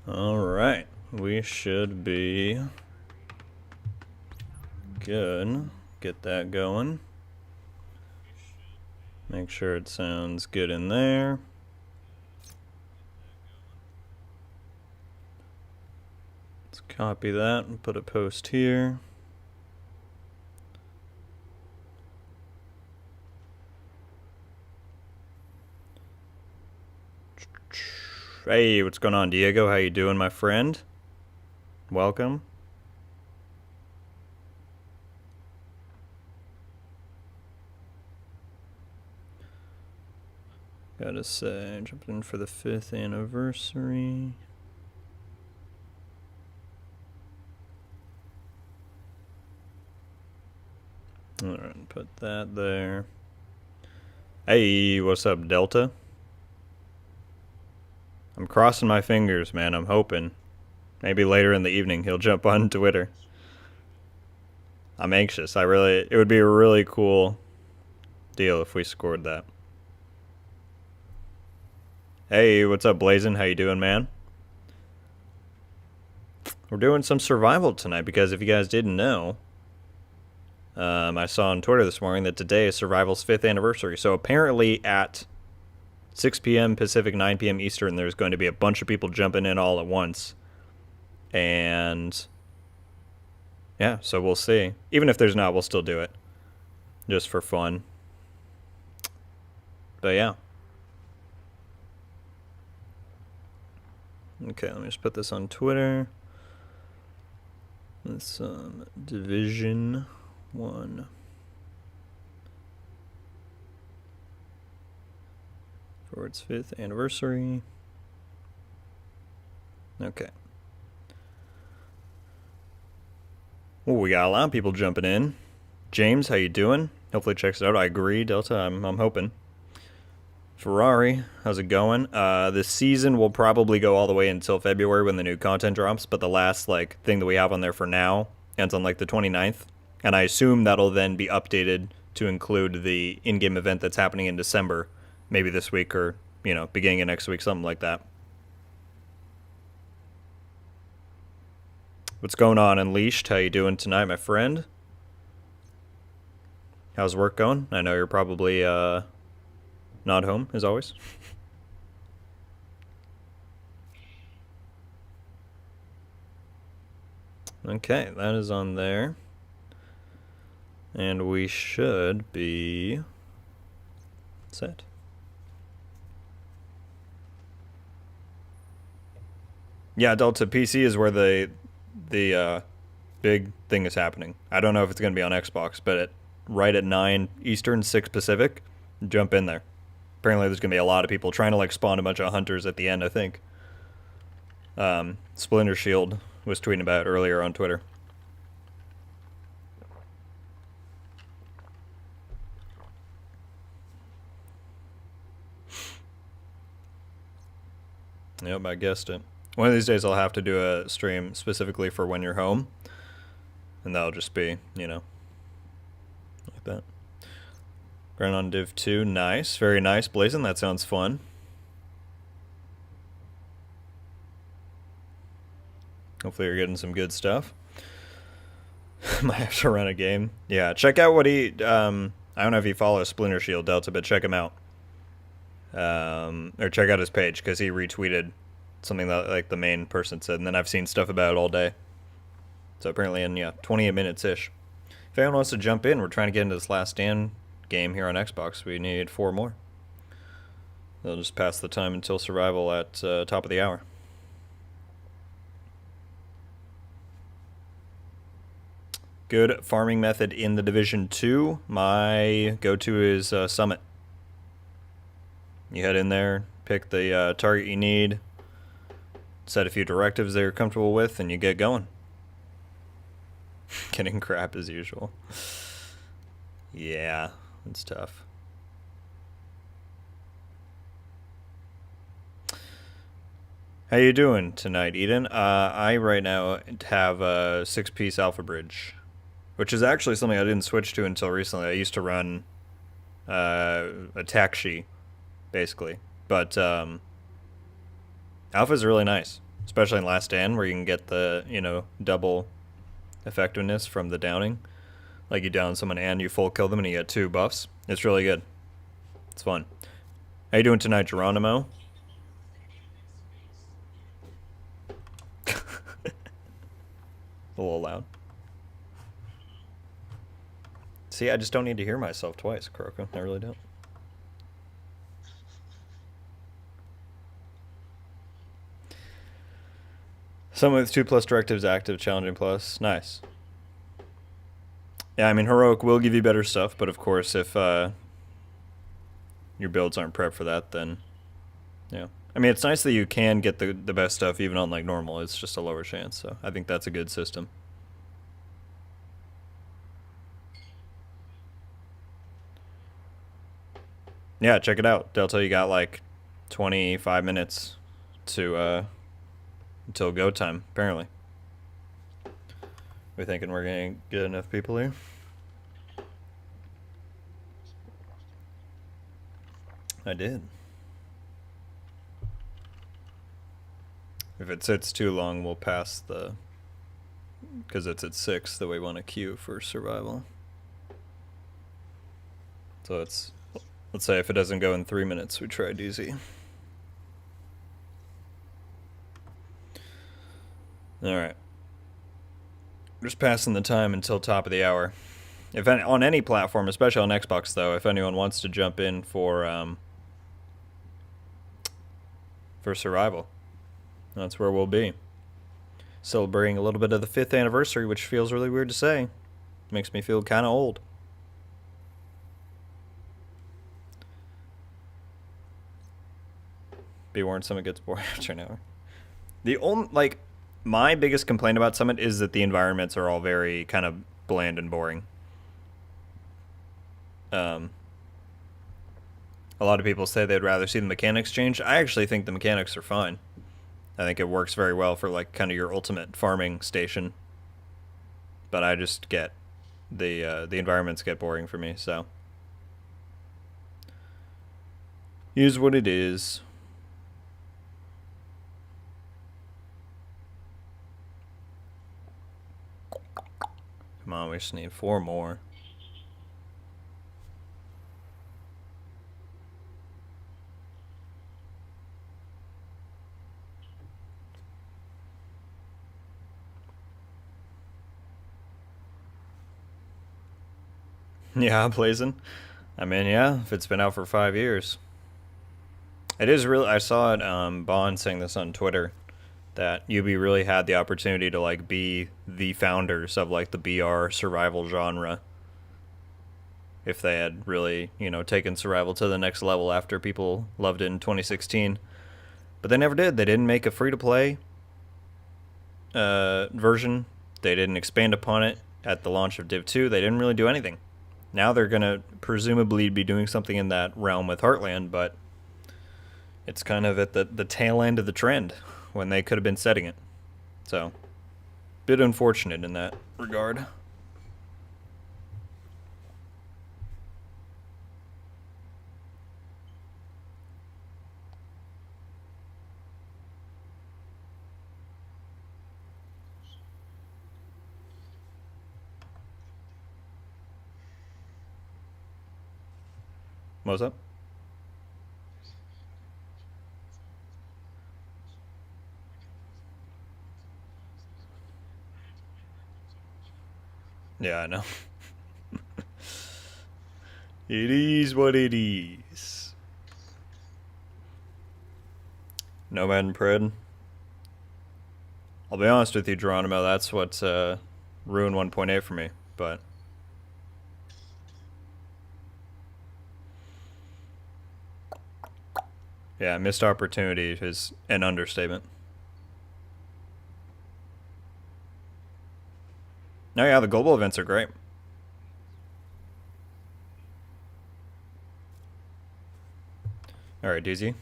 Alright, we should be good. Get that going. Make sure it sounds good in there. Let's copy that and put a post here. Hey, what's going on, Diego? How you doing, my friend? Welcome. Gotta say, jumped in for the 5th anniversary. Alright, put that there. Hey, what's up, Delta? I'm crossing my fingers, man. I'm hoping. Maybe later in the evening he'll jump on Twitter. I'm anxious. It would be a really cool deal if we scored that. Hey, what's up, Blazin'? How you doing, man? We're doing some survival tonight because if you guys didn't know, I saw on Twitter this morning that today is Survival's 5th anniversary. So apparently at 6 p.m. Pacific, 9 p.m. Eastern, there's going to be a bunch of people jumping in all at once. And yeah, so we'll see. Even if there's not, we'll still do it. Just for fun. But yeah. Okay, let me just put this on Twitter. It's Division 1. For its 5th anniversary. Okay. Oh, we got a lot of people jumping in. James, how you doing? Hopefully checks it out. I agree, Delta. I'm hoping. Ferrari, how's it going? This season will probably go all the way until February when the new content drops, but the last thing that we have on there for now ends on the 29th, and I assume that'll then be updated to include the in-game event that's happening in December, maybe this week or beginning of next week, something like that. What's going on, Unleashed? How you doing tonight, my friend? How's work going? I know you're probably not home, as always. Okay, that is on there. And we should be set. Yeah, Delta PC is where the big thing is happening. I don't know if it's going to be on Xbox, but right at 9 Eastern, 6 Pacific, jump in there. Apparently there's going to be a lot of people trying to spawn a bunch of hunters at the end, I think. Splinter Shield was tweeting about it earlier on Twitter. Yep, I guessed it. One of these days I'll have to do a stream specifically for when you're home. And that'll just be, like that. Grind on Div 2, nice. Very nice, Blazin', that sounds fun. Hopefully you're getting some good stuff. Might have to run a game. Yeah, check out what he... I don't know if you follow Splinter Shield, Delta, but check him out. Or check out his page, because he retweeted something that the main person said, and then I've seen stuff about it all day. So apparently in 28 minutes-ish. If anyone wants to jump in, we're trying to get into this Last Stand game here on Xbox. We need 4 more. They'll just pass the time until survival at top of the hour. Good farming method in the Division 2. My go-to is Summit. You head in there, pick the target you need, set a few directives that you're comfortable with, and you get going. Getting crap as usual. Yeah, it's tough. How you doing tonight, Eden? I right now have a 6-piece Alpha Bridge, which is actually something I didn't switch to until recently. I used to run a Takshi, basically. But Alpha is really nice. especially in Last Stand, where you can get the, double effectiveness from the downing. Like you down someone and you full kill them and you get 2 buffs. It's really good. It's fun. How you doing tonight, Geronimo? A little loud. See, I just don't need to hear myself twice, Kuroko. I really don't. Someone with 2+ directives active, challenging plus. Nice. Yeah, I mean, Heroic will give you better stuff, but of course, if your builds aren't prepped for that, then, yeah. I mean, it's nice that you can get the best stuff even on, like, normal. It's just a lower chance, so I think that's a good system. Yeah, check it out. Delta, you got, like, 25 minutes to, until go time, apparently. We thinking we're gonna get enough people here? I did. If it sits too long, we'll pass the... Because it's at 6 that we want to queue for survival. So it's... Let's say if it doesn't go in 3 minutes, we try DZ. Alright. Just passing the time until top of the hour. If any, on any platform, especially on Xbox, though, if anyone wants to jump in for survival, that's where we'll be. Celebrating a little bit of the 5th anniversary, which feels really weird to say. Makes me feel kind of old. Be warned, Summit gets boring after an hour. The only, like, my biggest complaint about Summit is that the environments are all very kind of bland and boring. A lot of people say they'd rather see the mechanics change. I actually think the mechanics are fine. I think it works very well for, like, kind of your ultimate farming station. But I just get the environments get boring for me, so. Here's what it is. Come on, we just need 4 more. Yeah, Blazing. I mean, yeah, if it's been out for 5 years. It is really, I saw it, Bond saying this on Twitter, that UB really had the opportunity to, like, be the founders of, like, the BR survival genre. If they had really, taken survival to the next level after people loved it in 2016. But they never did. They didn't make a free-to-play version. They didn't expand upon it at the launch of Div 2. They didn't really do anything. Now they're going to presumably be doing something in that realm with Heartland, but it's kind of at the tail end of the trend when they could have been setting it. So, bit unfortunate in that regard. What's up? Yeah, I know. It is what it is. Nomad and Pred. I'll be honest with you, Geronimo, that's what's ruined 1.8 for me, but... Yeah, missed opportunity is an understatement. No, yeah, the global events are great. Alright, DZ.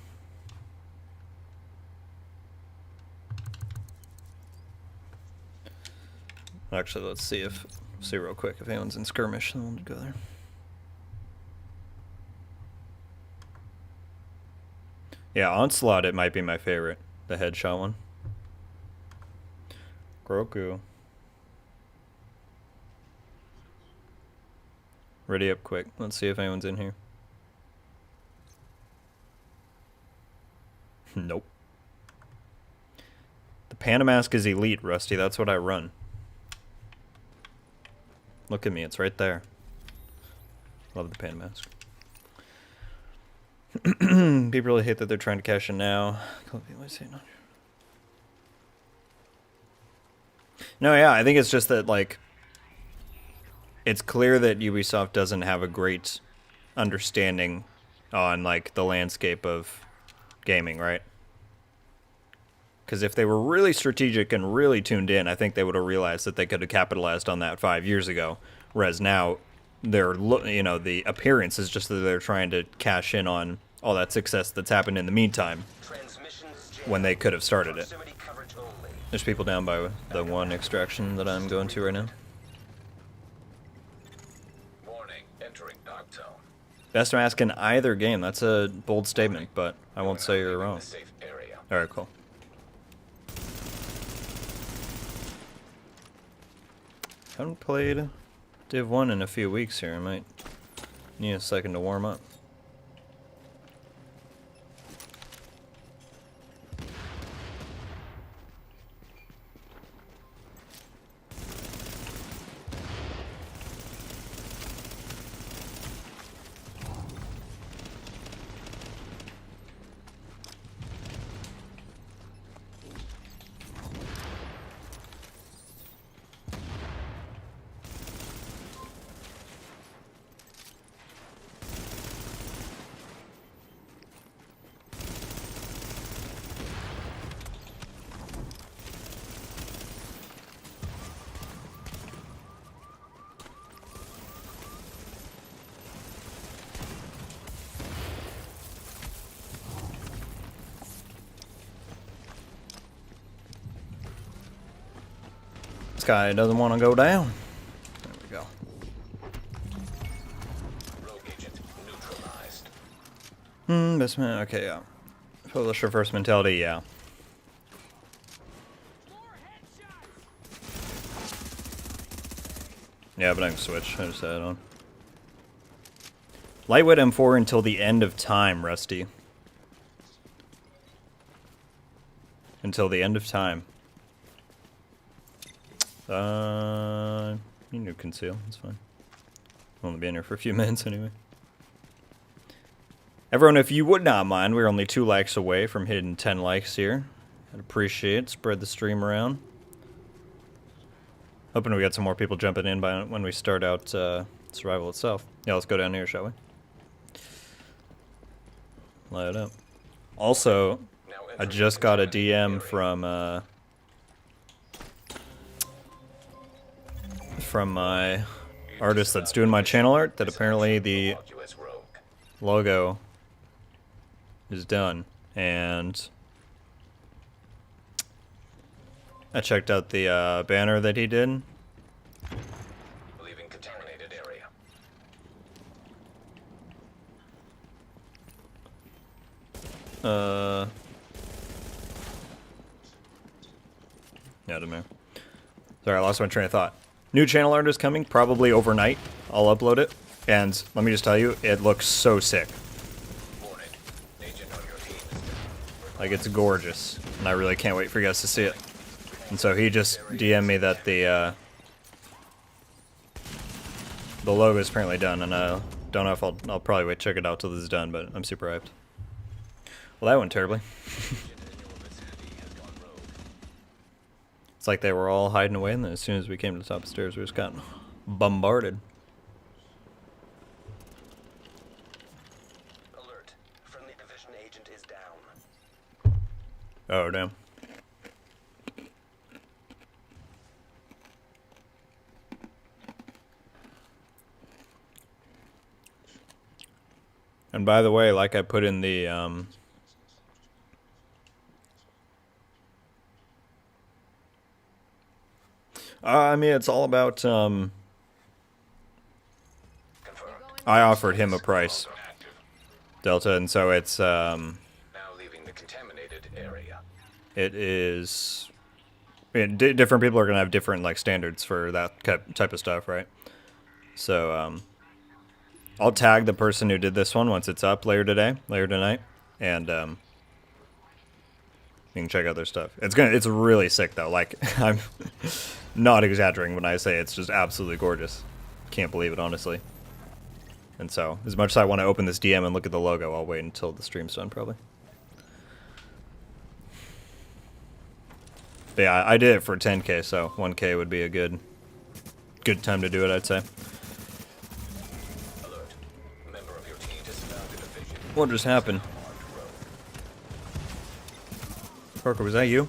Actually, let's see real quick if anyone's in skirmish, then we'll go there. Yeah, Onslaught, it might be my favorite, the headshot one. Groku. Ready up quick. Let's see if anyone's in here. Nope. The Panda Mask is elite, Rusty. That's what I run. Look at me. It's right there. Love the Panda Mask. People really hate that they're trying to cash in now. No, yeah, I think it's just that, like, it's clear that Ubisoft doesn't have a great understanding on, like, the landscape of gaming, right? Because if they were really strategic and really tuned in, I think they would have realized that they could have capitalized on that 5 years ago. Whereas now, the appearance is just that they're trying to cash in on all that success that's happened in the meantime when they could have started it. There's people down by the one extraction that I'm going to right now. Warning, entering dark zone. Best mask in either game. That's a bold statement, but I won't say you're wrong. Alright, cool. Haven't played Div 1 in a few weeks here. I might need a second to warm up. This guy doesn't want to go down. There we go. Rogue agent neutralized. Best man. Okay, yeah. Publisher first mentality, yeah. Yeah, but I can switch. I just had it on. Lightweight M4 until the end of time, Rusty. Until the end of time. You can conceal. That's fine. I'll only be in here for a few minutes anyway. Everyone, if you would not mind, we're only 2 likes away from hitting 10 likes here. I'd appreciate it. Spread the stream around. Hoping we get some more people jumping in by when we start out survival itself. Yeah, let's go down here, shall we? Light it up. Also, I just got a DM from my artist that's doing my channel art that apparently the logo is done, and I checked out the banner that he did. Leaving contaminated area. Yeah, I don't know. Sorry, I lost my train of thought. New channel art is coming, probably overnight. I'll upload it, and let me just tell you, it looks so sick. Warning, agent on your team. Like, it's gorgeous, and I really can't wait for you guys to see it. And so he just DM'd me that the logo is apparently done, and I don't know if I'll probably wait check it out till this is done, but I'm super hyped. Well, that went terribly. It's like they were all hiding away, and then as soon as we came to the top of the stairs, we just got bombarded. Alert. Friendly division agent is down. Oh, damn. And by the way, like I put in the I mean, it's all about Confirmed. I offered him a price, Delta, and so it's Now leaving the contaminated area. it is mean, different people are gonna have different like standards for that type of stuff, right? So I'll tag the person who did this one once it's up later tonight, and you can check out their stuff. It's really sick though. Like I'm not exaggerating when I say it's just absolutely gorgeous. Can't believe it, honestly. And so, as much as I want to open this DM and look at the logo, I'll wait until the stream's done, probably. But yeah, I did it for 10k, so 1k would be a good time to do it, I'd say. Alert. Member of your team just found a division. What just happened? Parker, was that you?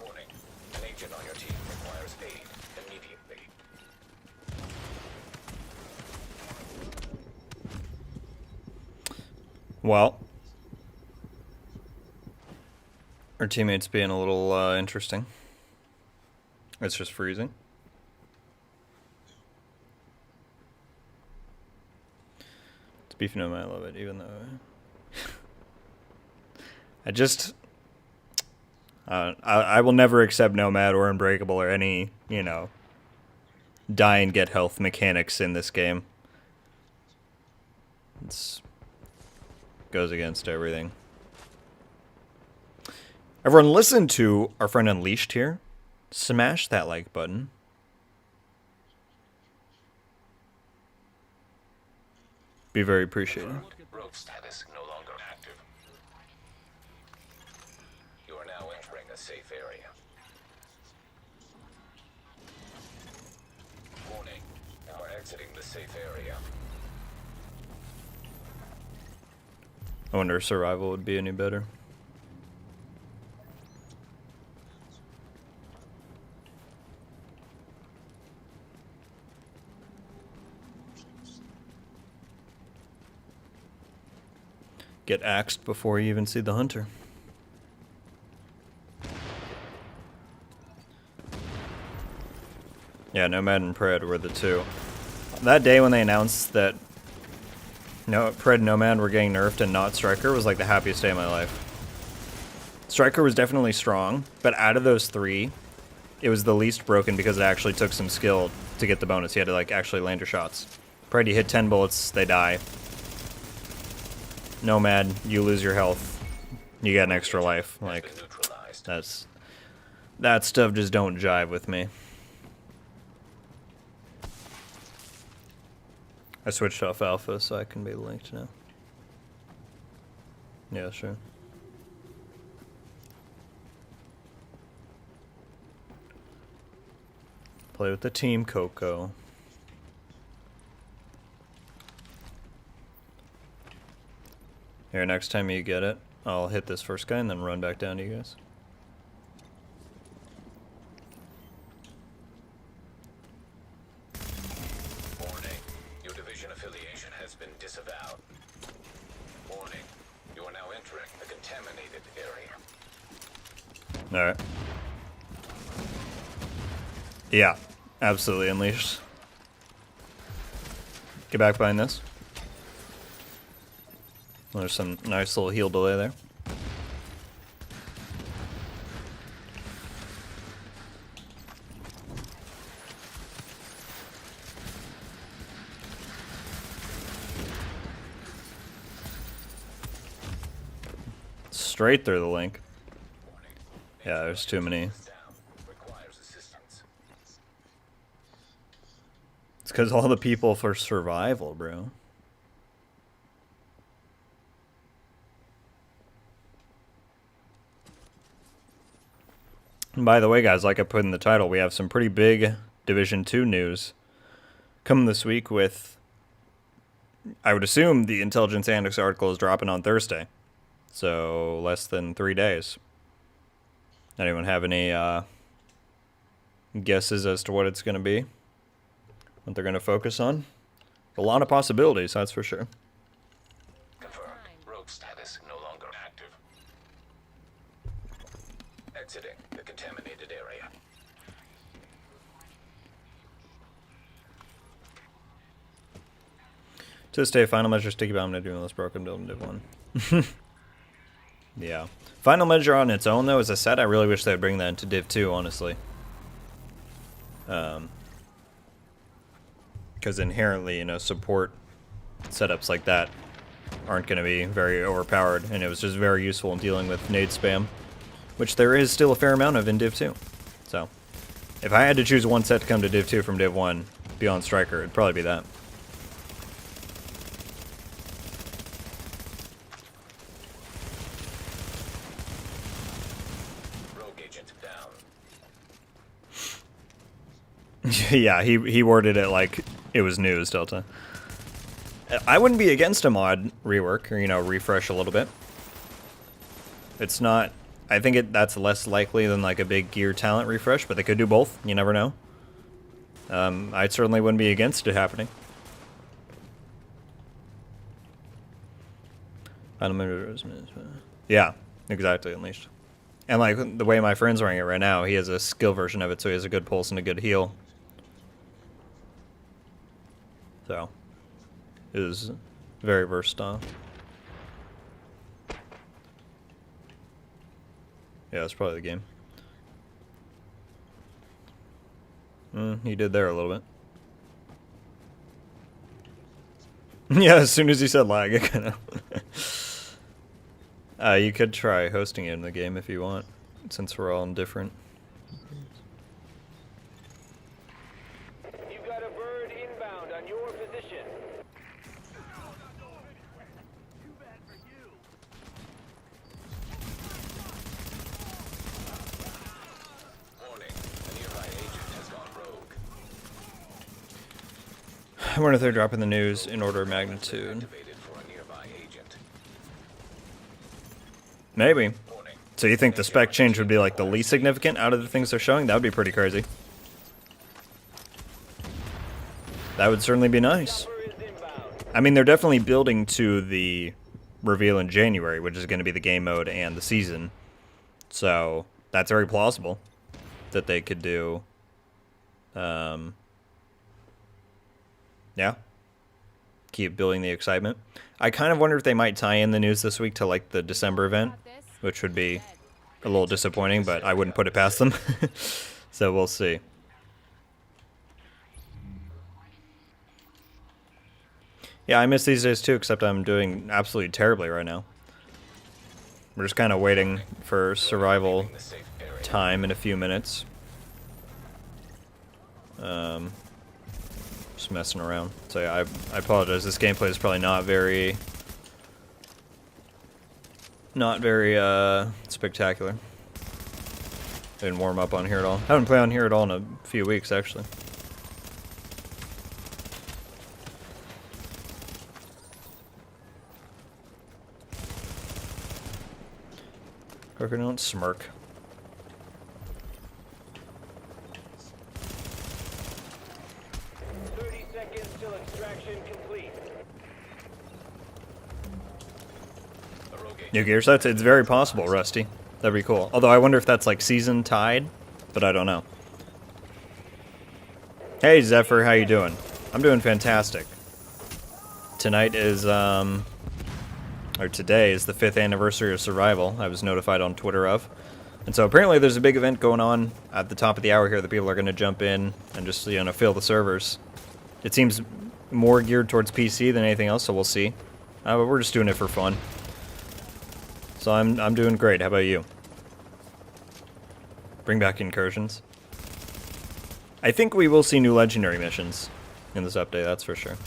Warning. An agent on your team requires aid immediately. Well, our teammate's being a little interesting. It's just freezing. It's beefy nomad, I love it, even though I will never accept Nomad or Unbreakable or any, die and get health mechanics in this game. It's goes against everything. Everyone, listen to our friend Unleashed here. Smash that like button. Be very appreciated. Rogue status no longer active. You are now entering a safe area. Warning. You are exiting the safe area. I wonder if survival would be any better. Get axed before you even see the hunter. Yeah, Nomad and Pred were the two. That day when they announced that Pred and Nomad were getting nerfed and not Striker was like the happiest day of my life. Striker was definitely strong, but out of those three, it was the least broken because it actually took some skill to get the bonus. You had to like actually land your shots. Pred, you hit 10 bullets, they die. Nomad, you lose your health, you get an extra life. Like, that stuff just don't jive with me. I switched off alpha so I can be linked now. Yeah, sure. Play with the team, Coco. Here, next time you get it, I'll hit this first guy and then run back down to you guys. Warning. Your division affiliation has been disavowed. Warning. You are now entering a contaminated area. Alright. Yeah, absolutely Unleashed. Get back behind this. There's some nice little heal delay there. Straight through the link. Yeah, there's too many. Requires assistance. It's because all the people for survival, bro. And by the way, guys, like I put in the title, we have some pretty big Division 2 news coming this week with, I would assume the Intelligence Annex article is dropping on Thursday. So, less than 3 days. Anyone have any guesses as to what it's going to be? What they're going to focus on? A lot of possibilities, that's for sure. Confirmed. Rogue status no longer active. Exiting the contaminated area. To this day, Final Measure Sticky Bomb, Div 1, Less Broken Build, and Div 1. Yeah. Final Measure on its own, though, as a set, I really wish they would bring that into Div 2, honestly. Because inherently, you know, support setups like that aren't going to be very overpowered, and it was just very useful in dealing with nade spam, which there is still a fair amount of in Div 2. So, if I had to choose one set to come to Div 2 from Div 1 beyond Striker, it'd probably be that. Rogue agent down. Yeah, he worded it like it was news, Delta. I wouldn't be against a mod rework, or, you know, refresh a little bit. It's not... I think that's less likely than, like, a big gear talent refresh, but they could do both. You never know. I certainly wouldn't be against it happening. Yeah, exactly, Unleashed. And, like, the way my friend's wearing it right now, he has a skill version of it, so he has a good pulse and a good heal. So... is very versatile. Yeah, that's probably the game. He did there a little bit. Yeah, as soon as he said lag, it kind of... you could try hosting it in the game if you want, since we're all indifferent. You've got a bird inbound on your position. Warning, a nearby agent has gone rogue. I wonder if they're dropping the news in order of magnitude. Activated for a nearby agent. Maybe. Warning. So you think the spec change would be like the least significant out of the things they're showing? That would be pretty crazy. That would certainly be nice. Bird is inbound. I mean, they're definitely building to the reveal in January, which is going to be the game mode and the season. So that's very plausible that they could do. Yeah. Keep building the excitement. I kind of wonder if they might tie in the news this week to like the December event, which would be a little disappointing, but I wouldn't put it past them. So we'll see. Yeah, I miss these days too, except I'm doing absolutely terribly right now. We're just kind of waiting for survival The safe area. time in a few minutes. Just messing around. So yeah, I apologize. This gameplay is probably not very spectacular. Didn't warm up on here at all. Haven't played on here at all in a few weeks, actually. Parker, don't smirk. 30 seconds till extraction complete. A rogue agent. New gear sets? It's very possible, Rusty. That'd be cool. Although I wonder if that's like season tied, but I don't know. Hey Zephyr, how you doing? I'm doing fantastic. Tonight is or today is the 5th anniversary of Survival. I was notified on Twitter of. And so apparently there's a big event going on at the top of the hour here that people are going to jump in and just, you know, fill the servers. It seems more geared towards PC than anything else, so we'll see. But we're just doing it for fun. So I'm doing great. How about you? Bring back incursions. I think we will see new legendary missions in this update, that's for sure.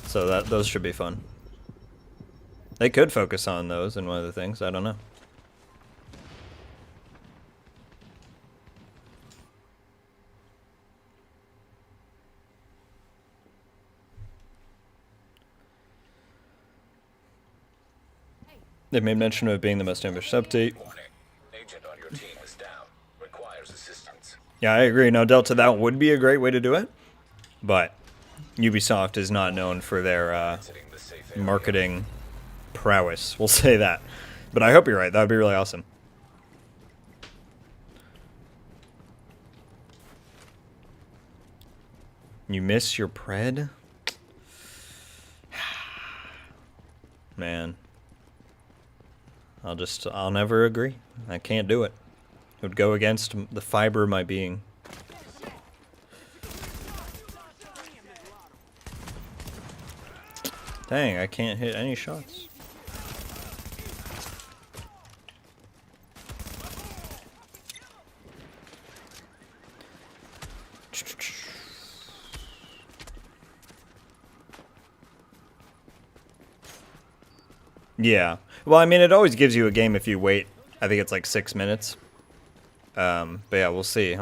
So those should be fun. They could focus on those in one of the things, I don't know. They made mention of it being the most ambitious update. Warning, agent on your team is down. Requires assistance. Yeah, I agree. No, Delta, that would be a great way to do it. But Ubisoft is not known for their Exiting the safe area. marketing prowess. We'll say that. But I hope you're right. That would be really awesome. You miss your pred? I'll never agree. I can't do it. It would go against the fiber of my being. Dang, I can't hit any shots. Yeah. Well, I mean, it always gives you a game if you wait. I think it's like 6 minutes. But yeah, we'll see.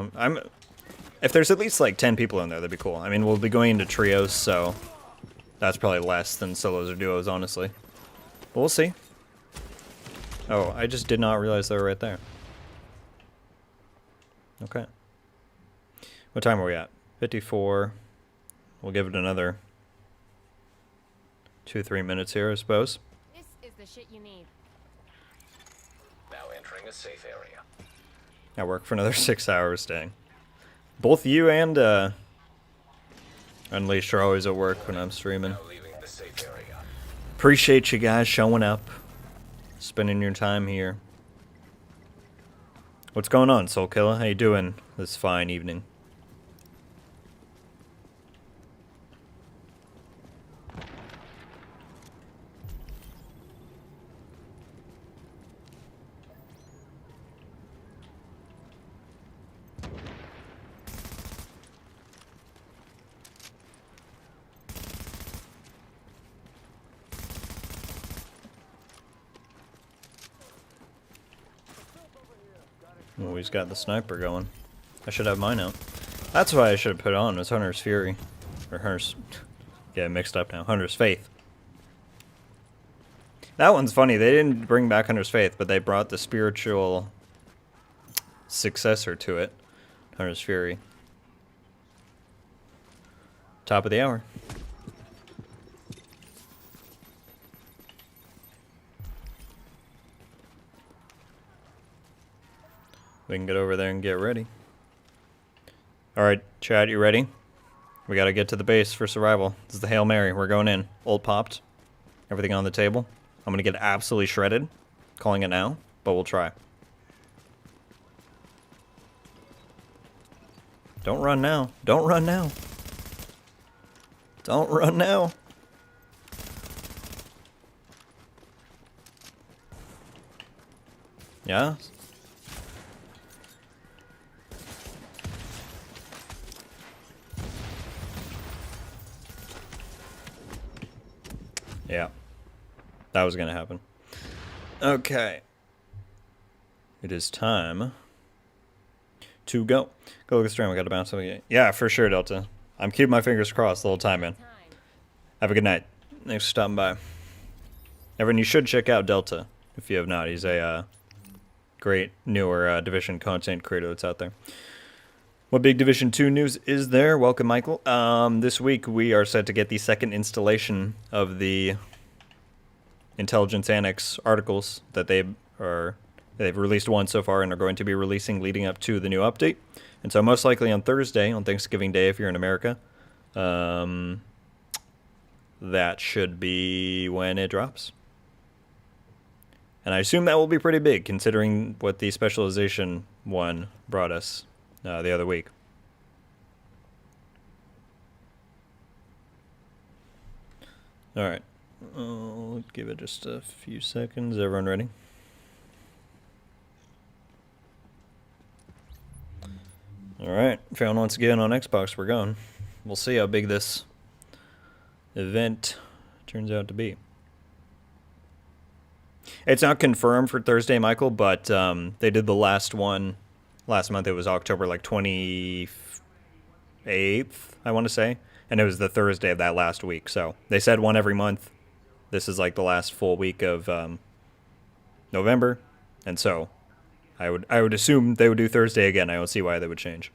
If there's at least like 10 people in there, that'd be cool. I mean, we'll be going into trios, so that's probably less than solos or duos, honestly. But we'll see. Oh, I just did not realize they were right there. Okay. What time are we at? 54. We'll give it another 2-3 minutes here, I suppose. This is the shit you need. Now entering a safe area. I work for another 6 hours, dang. Both you and Unleashed are always at work when I'm streaming. Now leaving the safe area. Appreciate you guys showing up, spending your time here. What's going on, Soul Killer? How you doing this fine evening? Oh, he's got the sniper going. I should have mine out. That's why I should have put on, was Hunter's Fury. Or Hunter's... Yeah, mixed up now. Hunter's Faith. That one's funny. They didn't bring back Hunter's Faith, but they brought the spiritual successor to it. Hunter's Fury. Top of the hour. We can get over there and get ready. Alright, Chad, you ready? We gotta get to the base for survival. This is the Hail Mary. We're going in. Ult popped. Everything on the table. I'm gonna get absolutely shredded. Calling it now, but we'll try. Don't run now. Don't run now. Don't run now. Yeah? Yeah. That was gonna happen. Okay. It is time to go. Go look at the stream. I gotta bounce something. Yeah, for sure, Delta. I'm keeping my fingers crossed the whole time, man. Have a good night. Thanks for stopping by. Everyone, you should check out Delta if you have not. He's a great newer Division content creator that's out there. What big Division 2 news is there? Welcome, Michael. This week we are set to get the second installation of the Intelligence Annex articles that they've released one so far and are going to be releasing leading up to the new update. And so most likely on Thursday, on Thanksgiving Day if you're in America, that should be when it drops. And I assume that will be pretty big considering what the specialization one brought us the other week. Alright. I'll give it just a few seconds. Everyone ready? Alright. Found once again on Xbox. We're going. We'll see how big this event turns out to be. It's not confirmed for Thursday, Michael, but they did the last one last month. It was October like 28th, I want to say, and it was the Thursday of that last week. So they said one every month. This is like the last full week of November, and so I would assume they would do Thursday again. I don't see why they would change.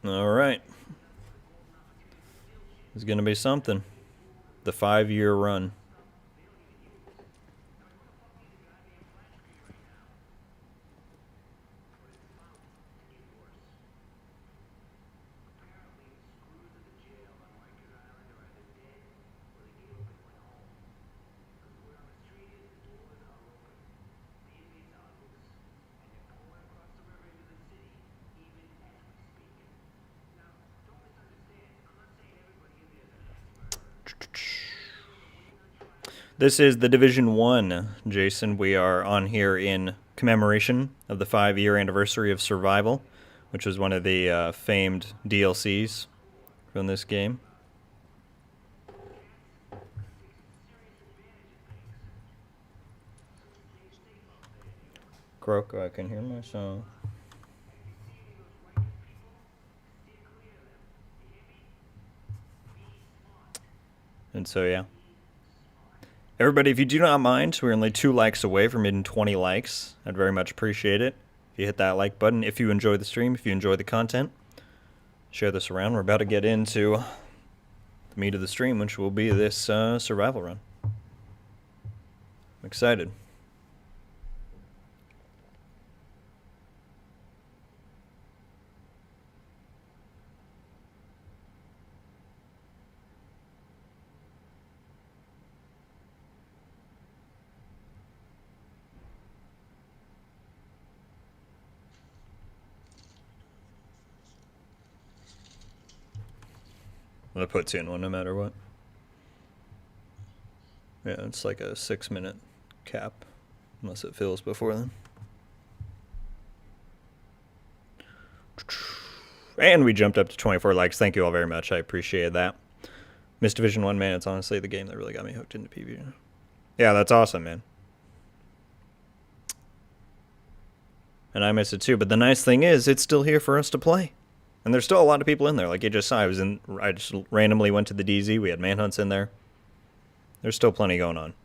All right. It's going to be something. The 5-year run. This is the Division 1, Jason. We are on here in commemoration of the 5-year anniversary of Survival, which was one of the famed DLCs from this game. Croak, I can hear myself. And so, yeah. Everybody, if you do not mind, we're only 2 likes away from hitting 20 likes. I'd very much appreciate it if you hit that like button. If you enjoy the stream, if you enjoy the content, share this around. We're about to get into the meat of the stream, which will be this survival run. I'm excited. Well, it puts you in one no matter what. Yeah, it's like a 6-minute cap, unless it fills before then. And we jumped up to 24 likes. Thank you all very much. I appreciate that. Miss Division 1, man, it's honestly the game that really got me hooked into PvP. Yeah, that's awesome, man. And I miss it too, but the nice thing is, it's still here for us to play. And there's still a lot of people in there. Like you just saw, I just randomly went to the DZ. We had manhunts in there. There's still plenty going on.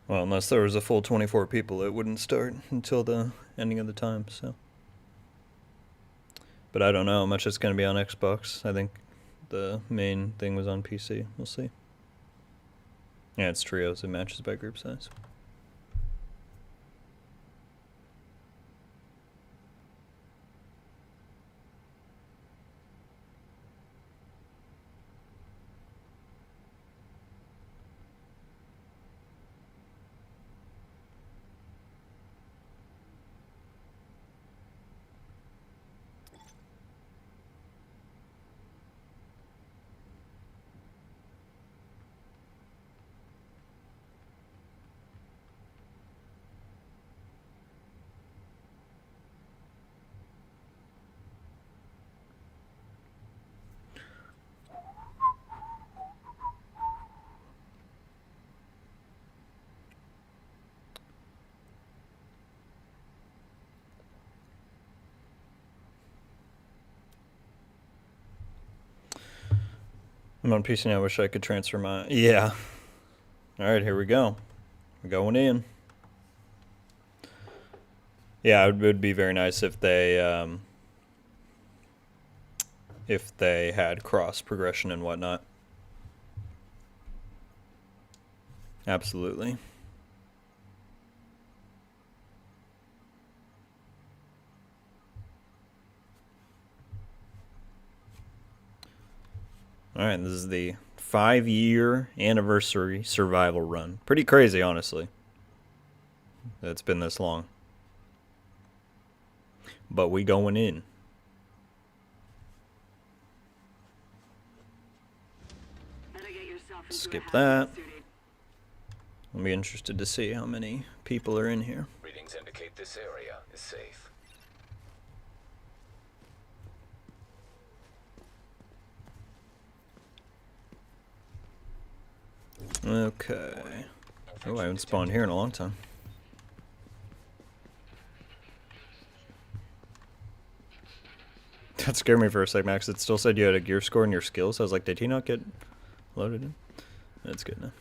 Well, unless there was a full 24 people, it wouldn't start until the ending of the time, so. But I don't know how much it's going to be on Xbox. I think the main thing was on PC. We'll see. Yeah, it's trios. It matches by group size. I'm on PC now. I wish I could transfer my... Yeah. Alright, here we go. We're going in. Yeah, it would be very nice if they had cross progression and whatnot. Absolutely. Alright, this is the 5-year anniversary survival run. Pretty crazy, honestly. It's been this long. But we going in. Skip that. I'll be interested to see how many people are in here. Readings indicate this area is safe. Okay. Oh, I haven't spawned here in a long time. That scared me for a sec, Max. It still said you had a gear score in your skills. I was like, did he not get loaded in? That's good now.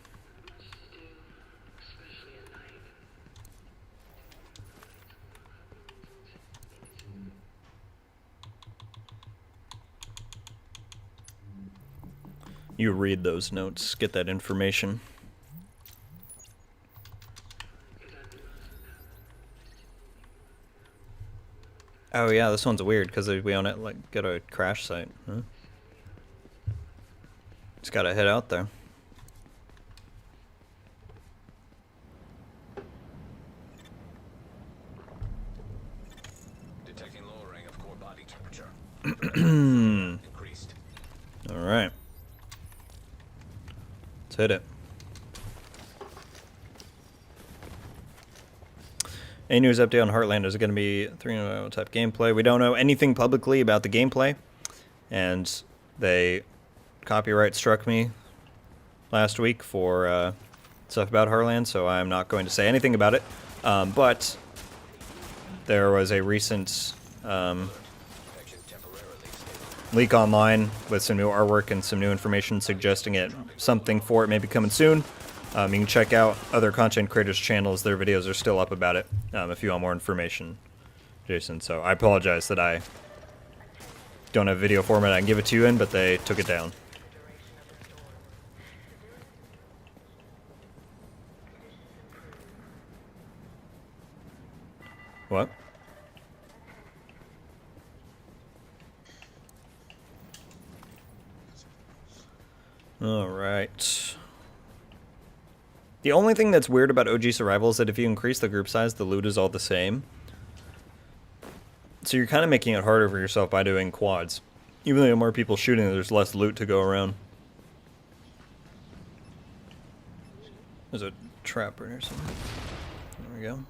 You read those notes, get that information. Oh yeah, this one's weird because we own it like get a crash site. Huh? Just gotta head out there. Detecting lowering of core body temperature. Increased. All right. Let's hit it. A news update on Heartland. Is it going to be 3.0 type gameplay? We don't know anything publicly about the gameplay, and they copyright struck me last week for stuff about Heartland, so I'm not going to say anything about it. But there was a recent leak online with some new artwork and some new information suggesting something for it may be coming soon. You can check out other content creators' channels. Their videos are still up about it if you want more information, Jason. So I apologize that I don't have video format I can give it to you in, but they took it down. What? All right. The only thing that's weird about OG Survival is that if you increase the group size, the loot is all the same. So you're kind of making it harder for yourself by doing quads. Even though more people shooting, there's less loot to go around. There's a trap right here somewhere. There we go.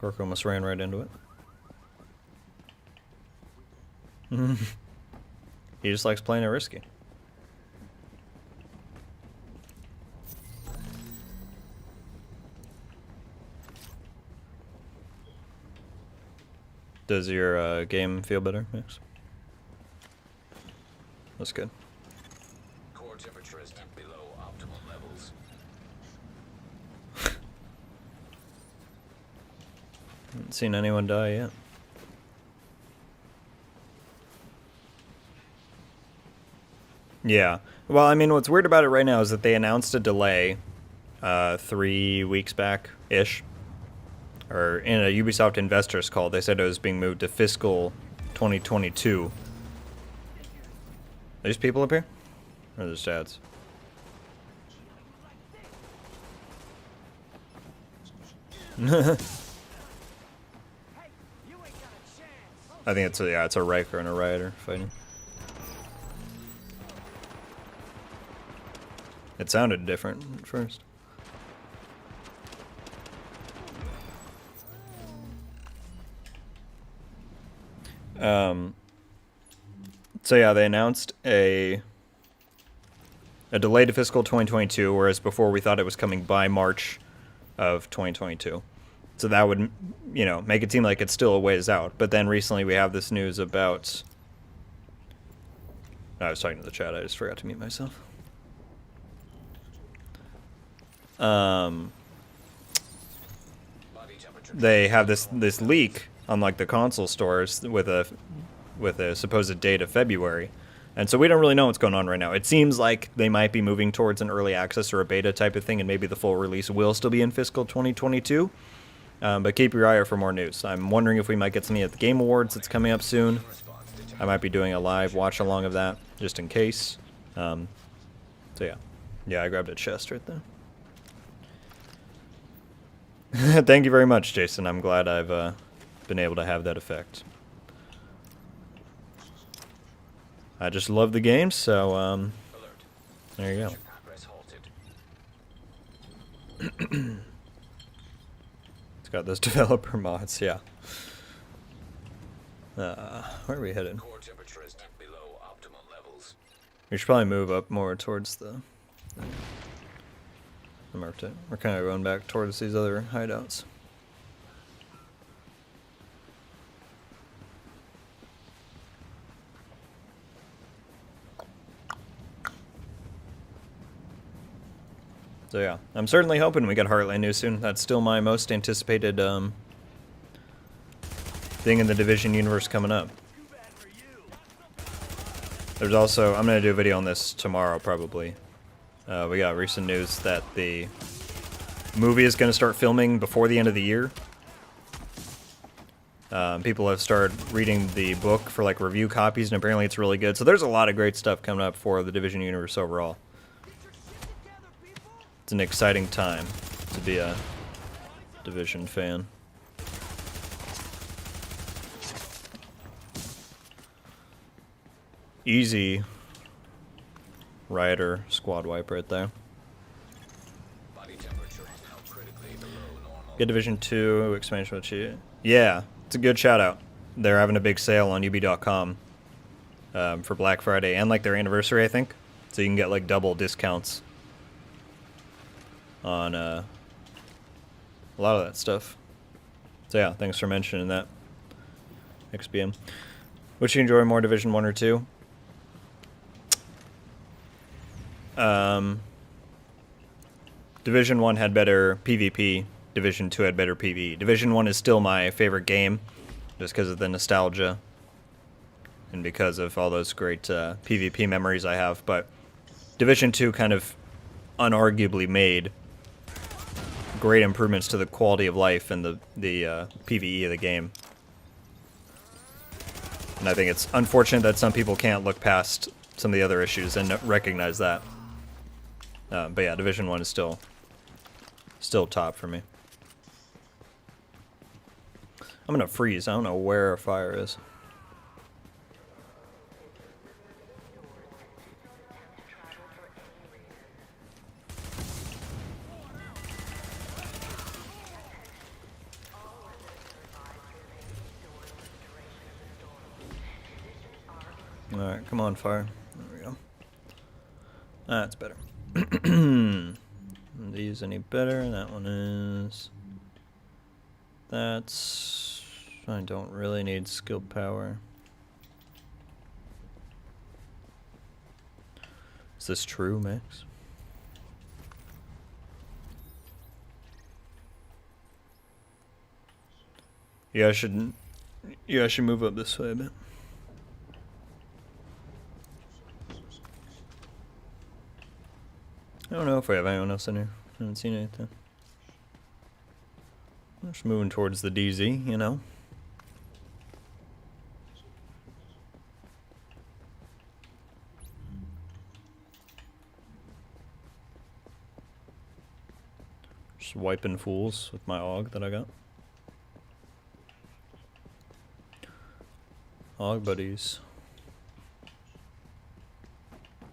Gorko almost ran right into it. He just likes playing it risky. Does your game feel better, Max? That's good. Core temperature is below optimal levels. Haven't seen anyone die yet. Yeah. Well, I mean, what's weird about it right now is that they announced a delay 3 weeks back-ish. Or in a Ubisoft investors call, they said it was being moved to fiscal 2022. There's people up here? Or there's ads? I think it's it's a Riker and a Rioter fighting. It sounded different at first. So yeah, they announced a delay to fiscal 2022, whereas before we thought it was coming by March of 2022. So that would, you know, make it seem like it's still a ways out. But then recently we have this news about... I was talking to the chat, I just forgot to mute myself. They have this leak on like the console stores with a supposed date of February. And so we don't really know what's going on right now. It seems like they might be moving towards an early access or a beta type of thing, and maybe the full release will still be in fiscal 2022. But keep your eye out for more news. I'm wondering if we might get something at the Game Awards that's coming up soon. I might be doing a live watch along of that, just in case. So yeah. Yeah, I grabbed a chest right there. Thank you very much, Jason. I'm glad I've been able to have that effect. I just love the game, so there you go. It's got those developer mods, yeah. Where are we headed? Core temperature is below optimal levels. We should probably move up more towards the... I marked it. We're kind of going back towards these other hideouts. So yeah, I'm certainly hoping we get Heartland news soon. That's still my most anticipated thing in the Division universe coming up. There's also, I'm going to do a video on this tomorrow probably. We got recent news that the movie is going to start filming before the end of the year. People have started reading the book for like review copies, and apparently it's really good. So there's a lot of great stuff coming up for the Division universe overall. It's an exciting time to be a Division fan. Easy Rioter squad wipe right there. Body temperature is now critically below normal. Get Division 2 expansion with you. Yeah, it's a good shout out. They're having a big sale on UB.com for Black Friday and like their anniversary, I think. So you can get like double discounts on a lot of that stuff. So yeah, thanks for mentioning that, XBM. Would you enjoy more Division 1 or 2? Division 1 had better PvP, Division 2 had better PvE. Division 1 is still my favorite game, just because of the nostalgia, and because of all those great PvP memories I have, but Division 2 kind of unarguably made great improvements to the quality of life and the PvE of the game. And I think it's unfortunate that some people can't look past some of the other issues and recognize that. But yeah, Division 1 is still top for me. I'm gonna freeze. I don't know where a fire is. Alright, come on, fire. There we go. That's better. Are these any better? That one is. That's. I don't really need skill power. Is this true, Max? Yeah, I should move up this way a bit. I don't know if we have anyone else in here. I haven't seen anything. I'm just moving towards the DZ, you know. Just wiping fools with my AUG that I got. AUG buddies.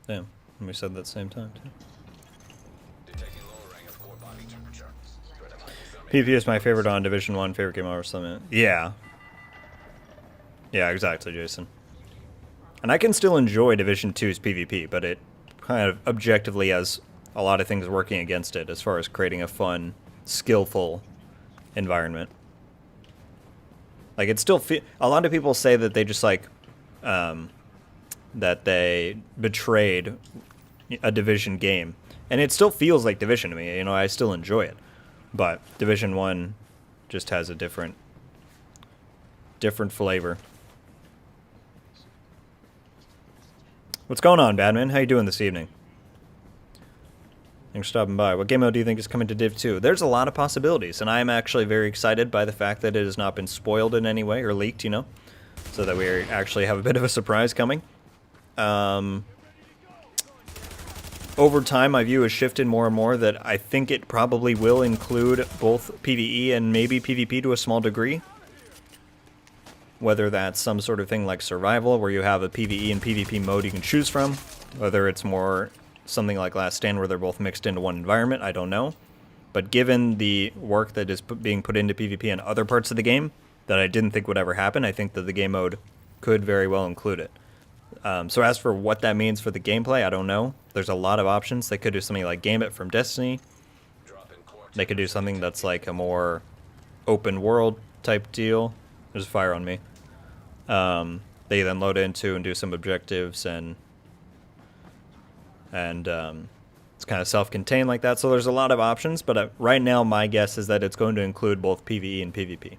Damn, and we said that same time too. Detecting lowering of core body temperature. PvP is my favorite on Division 1, favorite game ever. Summit. Yeah. Yeah, exactly, Jason. And I can still enjoy Division 2's PvP, but it kind of objectively has a lot of things working against it as far as creating a fun, skillful environment. Like, it still a lot of people say that they just, like, that they betrayed a Division game. And it still feels like Division to me. You know, I still enjoy it. But Division 1 just has a different flavor. What's going on, Badman? How you doing this evening? Thanks for stopping by. What game mode do you think is coming to Div 2? There's a lot of possibilities, and I am actually very excited by the fact that it has not been spoiled in any way or leaked, you know, so that we actually have a bit of a surprise coming. Over time, my view has shifted more and more that I think it probably will include both PvE and maybe PvP to a small degree. Whether that's some sort of thing like survival, where you have a PvE and PvP mode you can choose from, whether it's more something like Last Stand where they're both mixed into one environment, I don't know. But given the work that is being put into PvP and other parts of the game that I didn't think would ever happen, I think that the game mode could very well include it. So as for what that means for the gameplay, I don't know. There's a lot of options. They could do something like Gambit from Destiny. they could do something that's like a more open world type deal. There's a fire on me. They then load into and do some objectives, and it's kind of self-contained like that. So there's a lot of options, but right now my guess is that it's going to include both PvE and PvP.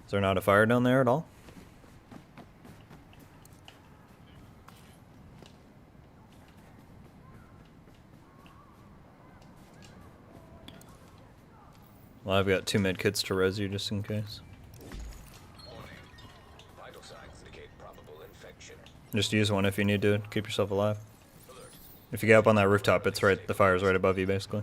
Is there not a fire down there at all? Well, I've got 2 med kits to res you just in case. Warning. Vital signs indicate probable infection. Just use one if you need to keep yourself alive. Alert. If you get up on that rooftop, it's right. The fire's right above you, basically.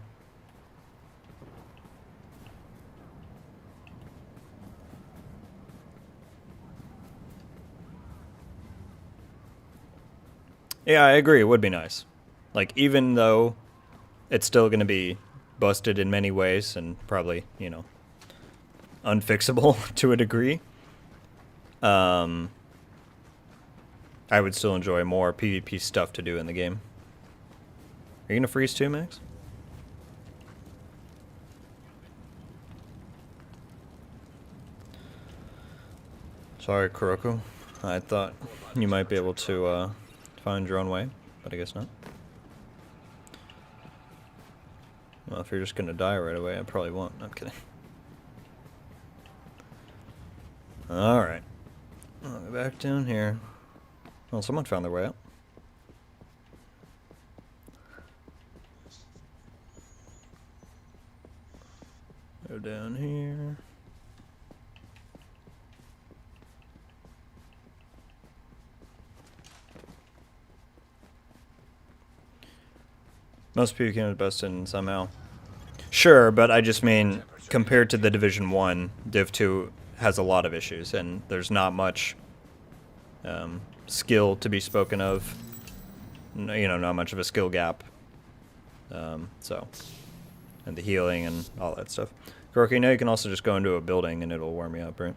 Yeah, I agree. It would be nice. Like, even though it's still going to be busted in many ways and probably, you know, unfixable to a degree, I would still enjoy more PvP stuff to do in the game. Are you going to freeze too, Max? Sorry, Kuroko. I thought you might be able to find your own way, but I guess not. Well, if you're just gonna die right away, I probably won't. I'm kidding. Alright. I'll go back down here. Well, someone found their way up. Go down here. Most people can best in somehow. Sure, but I just mean compared to the Division 1, Div 2 has a lot of issues, and there's not much skill to be spoken of. You know, not much of a skill gap. So, and the healing and all that stuff. Gorky, now you can also just go into a building and it'll warm you up, right?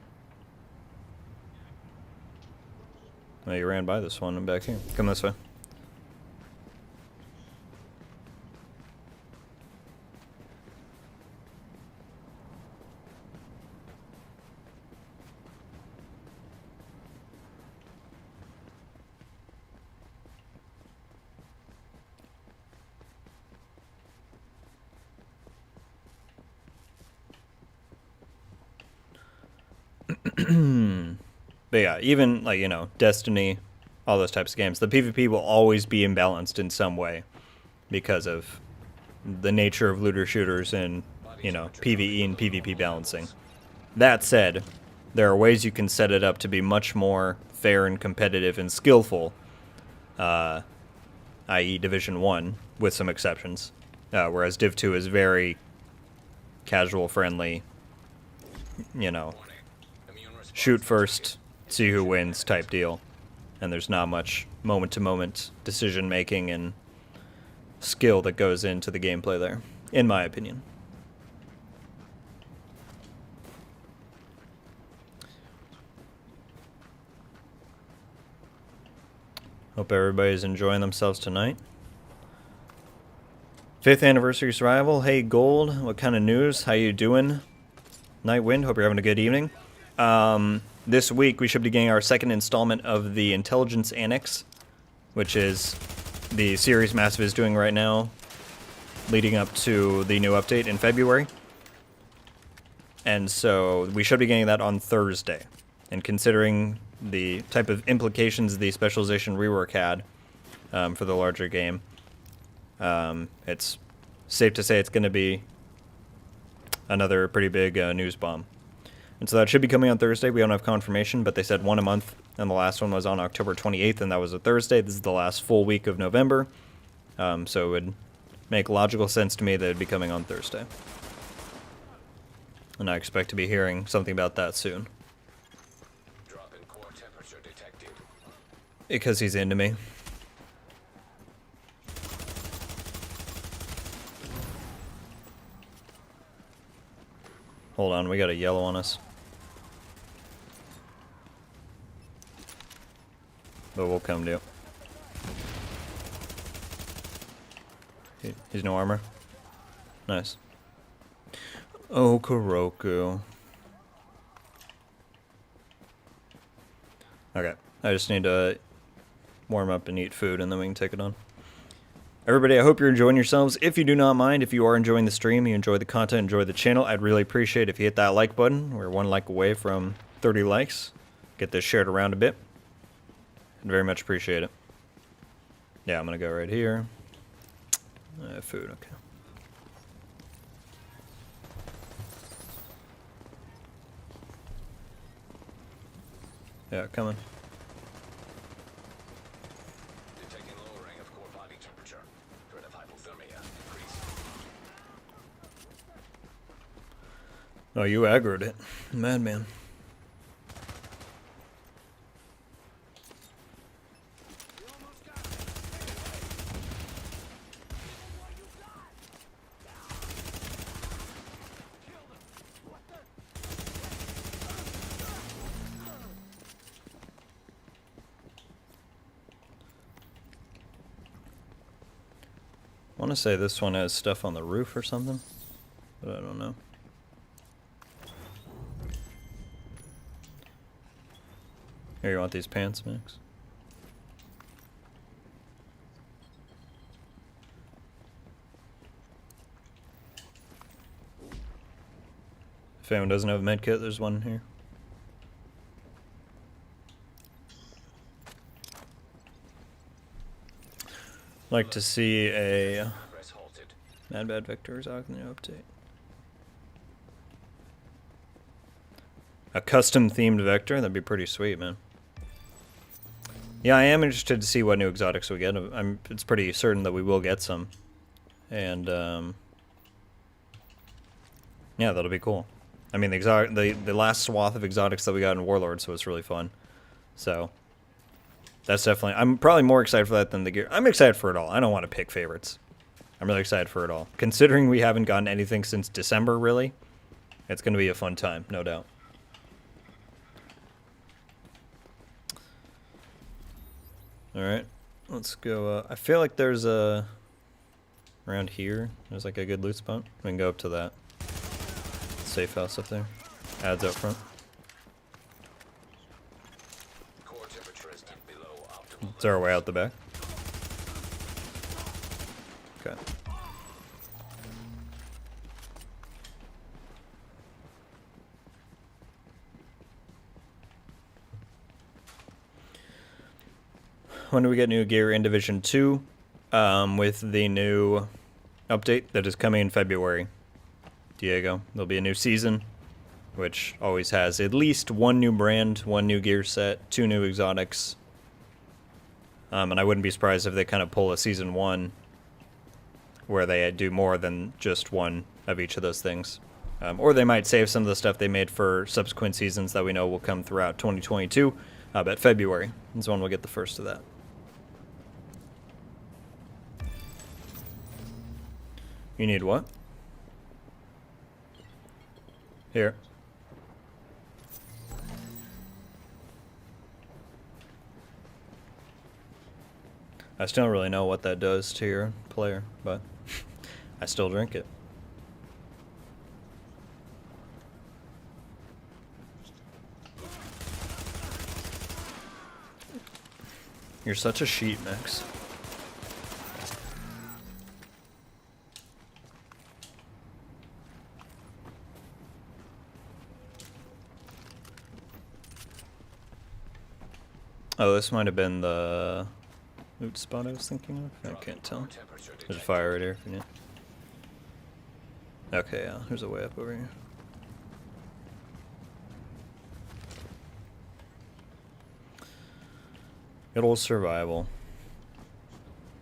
Well, you ran by this one. I'm back here. Come this way. But yeah, even like, you know, Destiny, all those types of games, the PvP will always be imbalanced in some way because of the nature of looter shooters and, you know, PvE and PvP balancing. That said, there are ways you can set it up to be much more fair and competitive and skillful, i.e. Division 1, with some exceptions, whereas Div 2 is very casual friendly, you know, shoot first, see who wins type deal. And there's not much moment-to-moment decision-making and skill that goes into the gameplay there, in my opinion. Hope everybody's enjoying themselves tonight. 5th anniversary survival. Hey, Gold, what kind of news? How you doing? Nightwind, hope you're having a good evening. This week we should be getting our second installment of the Intelligence Annex, which is the series Massive is doing right now, leading up to the new update in February. And so we should be getting that on Thursday. And considering the type of implications the specialization rework had for the larger game, it's safe to say it's going to be another pretty big news bomb. And so that should be coming on Thursday. We don't have confirmation, but they said one a month, and the last one was on October 28th, and that was a Thursday. This is the last full week of November, so it would make logical sense to me that it would be coming on Thursday. And I expect to be hearing something about that soon. Drop in core temperature detected. Because he's into me. Hold on, we got a yellow on us. But we'll come to you. He's no armor. Nice. Oh, Kuroku. Okay, I just need to warm up and eat food, and then we can take it on. Everybody, I hope you're enjoying yourselves. If you do not mind, if you are enjoying the stream, you enjoy the content, enjoy the channel, I'd really appreciate if you hit that like button. We're 1 like away from 30 likes. Get this shared around a bit. I'd very much appreciate it. Yeah, I'm going to go right here. Food, okay. Yeah, coming. Detecting lowering of core body temperature. Threat of hypothermia increased. Oh, you aggroed it. Madman. I want to say this one has stuff on the roof or something, but I don't know. Here, you want these pants, Max? If anyone doesn't have a med kit, there's one here. Like to see a Press halted. Mad Bad Victor Exotic new update. A custom themed Vector? That'd be pretty sweet, man. Yeah, I am interested to see what new exotics we get. It's pretty certain that we will get some. And, yeah, that'll be cool. I mean, the last swath of exotics that we got in Warlords was really fun. So, that's definitely... I'm probably more excited for that than the gear. I'm excited for it all. I don't want to pick favorites. I'm really excited for it all. Considering we haven't gotten anything since December, really, it's going to be a fun time, no doubt. Alright, let's go. I feel like there's a... around here, there's like a good loot spot. We can go up to that safe house up there. Ads up front. Core temperature is dipped below optimal. Is there a way out the back? Okay. When do we get new gear in Division 2? With the new update that is coming in February. Diego, there'll be a new season, which always has at least one new brand, one new gear set, 2 new exotics. And I wouldn't be surprised if they kind of pull a Season 1 where they do more than just one of each of those things. Or they might save some of the stuff they made for subsequent seasons that we know will come throughout 2022. But February is when we'll get the first of that. You need what? Here. I still don't really know what that does to your player, but I still drink it. You're such a sheep, Max. Oh, this might have been the loot spot I was thinking of. I can't tell. There's a fire right here if you need. Okay, yeah, there's a way up over here. Good old survival.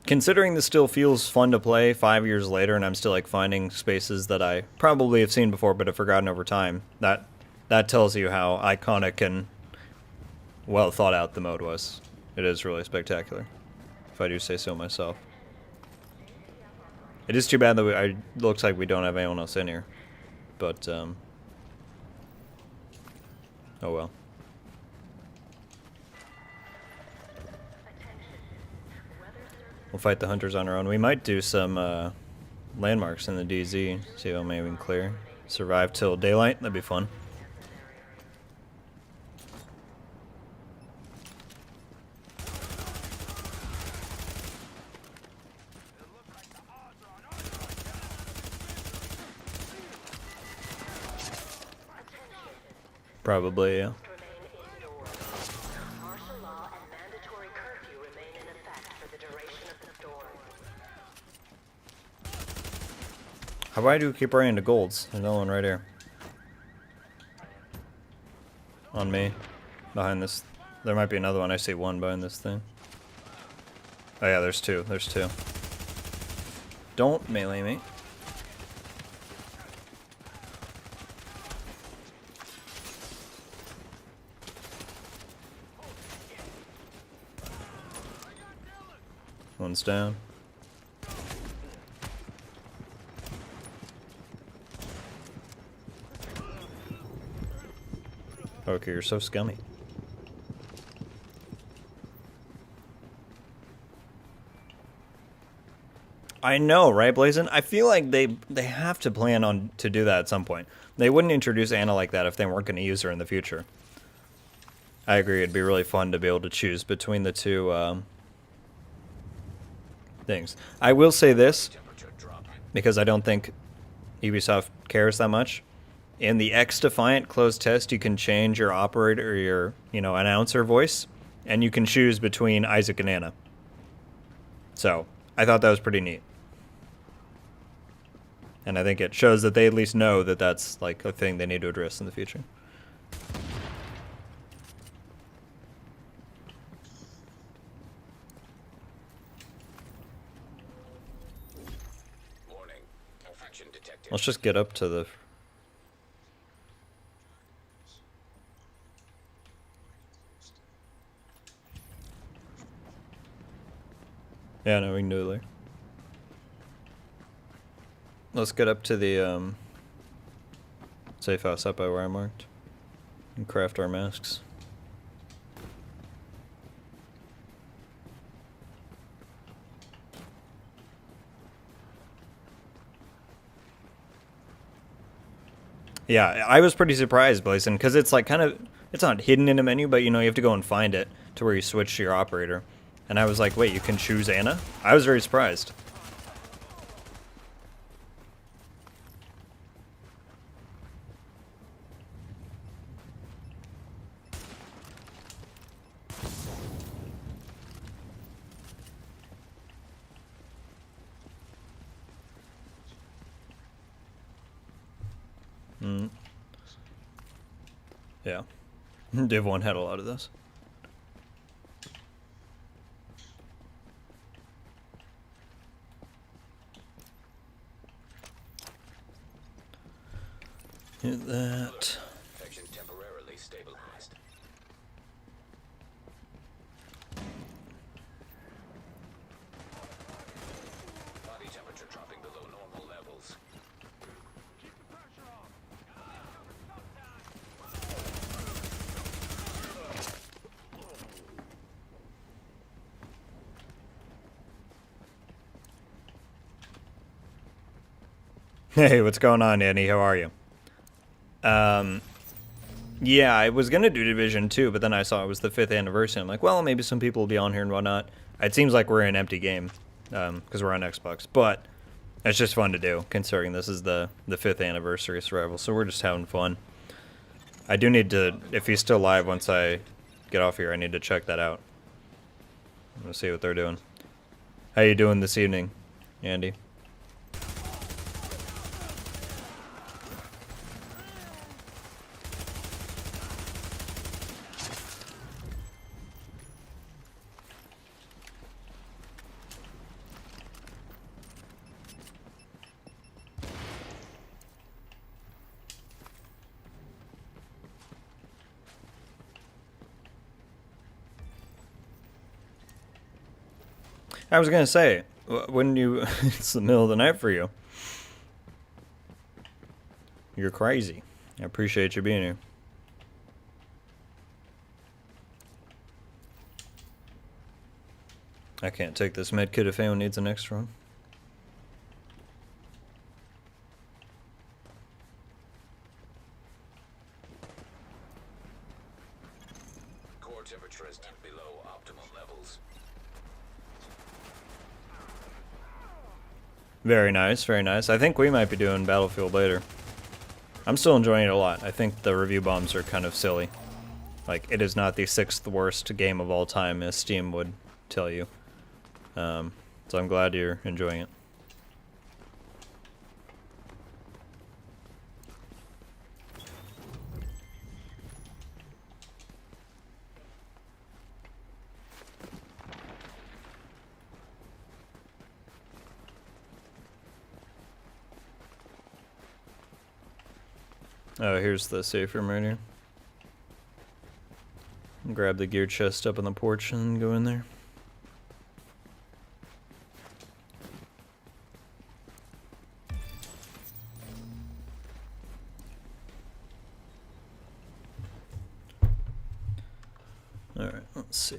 Considering this still feels fun to play 5 years later, and I'm still like finding spaces that I probably have seen before but have forgotten over time, that tells you how iconic and well thought out the mode was. It is really spectacular, if I do say so myself. It is too bad that it looks like we don't have anyone else in here, but oh well. We'll fight the hunters on our own. We might do some landmarks in the DZ. See how many we can clear. Survive till daylight. That'd be fun. Probably, yeah. Remain indoors. Martial law and mandatory curfew remain in effect for the duration of the storm. Why do we keep running into golds? There's no one right here. On me. Behind this. There might be another one. I see one behind this thing. Oh yeah, there's two. There's two. Don't melee me. One's down. Okay, you're so scummy. I know, right, Blazin? I feel like they have to plan on to do that at some point. They wouldn't introduce Anna like that if they weren't going to use her in the future. I agree, it'd be really fun to be able to choose between the two things. I will say this, Temperature drop. because I don't think Ubisoft cares that much. In the X-Defiant closed test, you can change your operator, or your, announcer voice, and you can choose between Isaac and Anna. So, I thought that was pretty neat. And I think it shows that they at least know that that's, like, a thing they need to address in the future. Warning. Infection detected. Let's just get up to the... Yeah, no, we can do it later. Let's get up to the safe house up by where I marked and craft our masks. Yeah, I was pretty surprised, Blazin, because it's like it's not hidden in a menu, but you have to go and find it to where you switch to your operator. And I was like, wait, you can choose Anna? I was very surprised. Yeah. Div 1 had a lot of this. Hit that. Infection temporarily stabilized. Body temperature dropping below normal levels. Hey, what's going on, Annie? How are you? Yeah, I was gonna do Division 2, but then I saw it was the 5th anniversary. I'm like, well, maybe some people will be on here and whatnot. It seems like we're in an empty game, because we're on Xbox, but it's just fun to do, considering this is the 5th anniversary of Survival, so we're just having fun. I do need to, if he's still live once I get off here, I need to check that out. I'm gonna see what they're doing. How you doing this evening, Andy? I was gonna say, wouldn't you? It's the middle of the night for you. You're crazy. I appreciate you being here. I can't take this med kit if anyone needs an extra one. Core temperature is dipped below optimal levels. Very nice, very nice. I think we might be doing Battlefield later. I'm still enjoying it a lot. I think the review bombs are kind of silly. Like, it is not the 6th worst game of all time, as Steam would tell you. So I'm glad you're enjoying it. Oh, here's the safe room right here. Grab the gear chest up on the porch and go in there. Alright, let's see.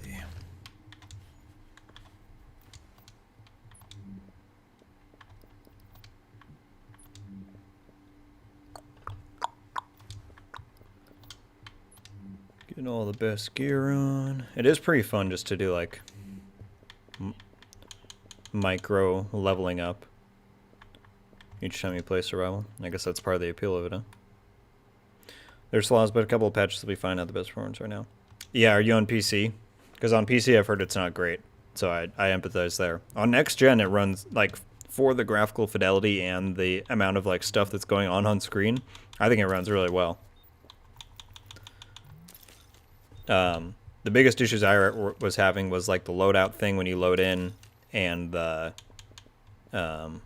Getting all the best gear on. It is pretty fun just to do like micro leveling up each time you play survival. I guess that's part of the appeal of it, huh? There's flaws, but a couple of patches will be fine at the best performance right now. Yeah, are you on PC? Because on PC I've heard it's not great, so I empathize there. On next gen it runs, like, for the graphical fidelity and the amount of like stuff that's going on screen, I think it runs really well. The biggest issues I was having was like the loadout thing when you load in, and the what am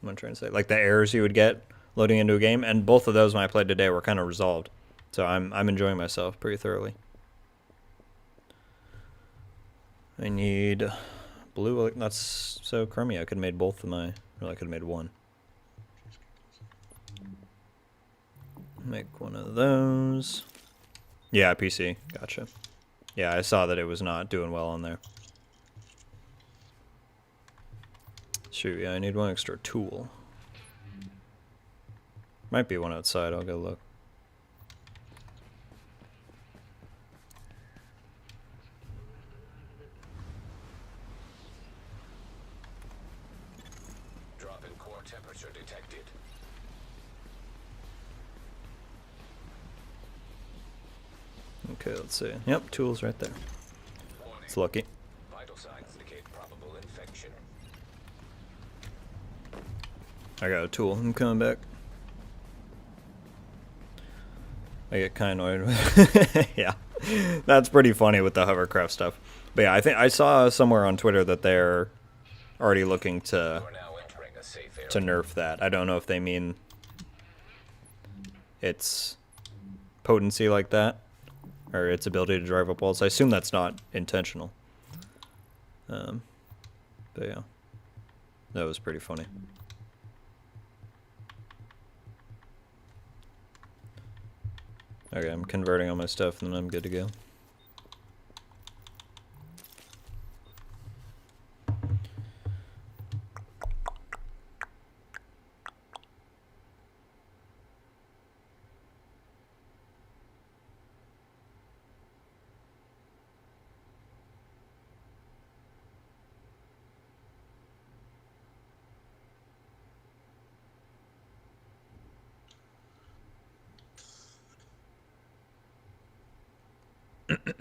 I trying to say? Like the errors you would get loading into a game, and both of those when I played today were kind of resolved. So I'm enjoying myself pretty thoroughly. I need blue. That's so crummy. I could have made both of my. Well, I could have made one. Make one of those. Yeah, PC. Gotcha. Yeah, I saw that it was not doing well on there. Shoot, yeah, I need one extra tool. Might be one outside. I'll go look. Drop in core temperature detected. Okay, let's see. Yep, tools right there. Warning. It's lucky. Vital signs indicate probable infection. I got a tool. I'm coming back. I get kind of annoyed with yeah. That's pretty funny with the hovercraft stuff. But yeah, I think I saw somewhere on Twitter that they're already looking to You are now entering a safe area. nerf that. I don't know if they mean its potency like that, or its ability to drive up walls. I assume that's not intentional. But yeah, that was pretty funny. Okay, I'm converting all my stuff and then I'm good to go.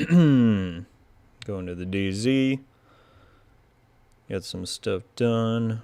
Going to the DZ. Get some stuff done.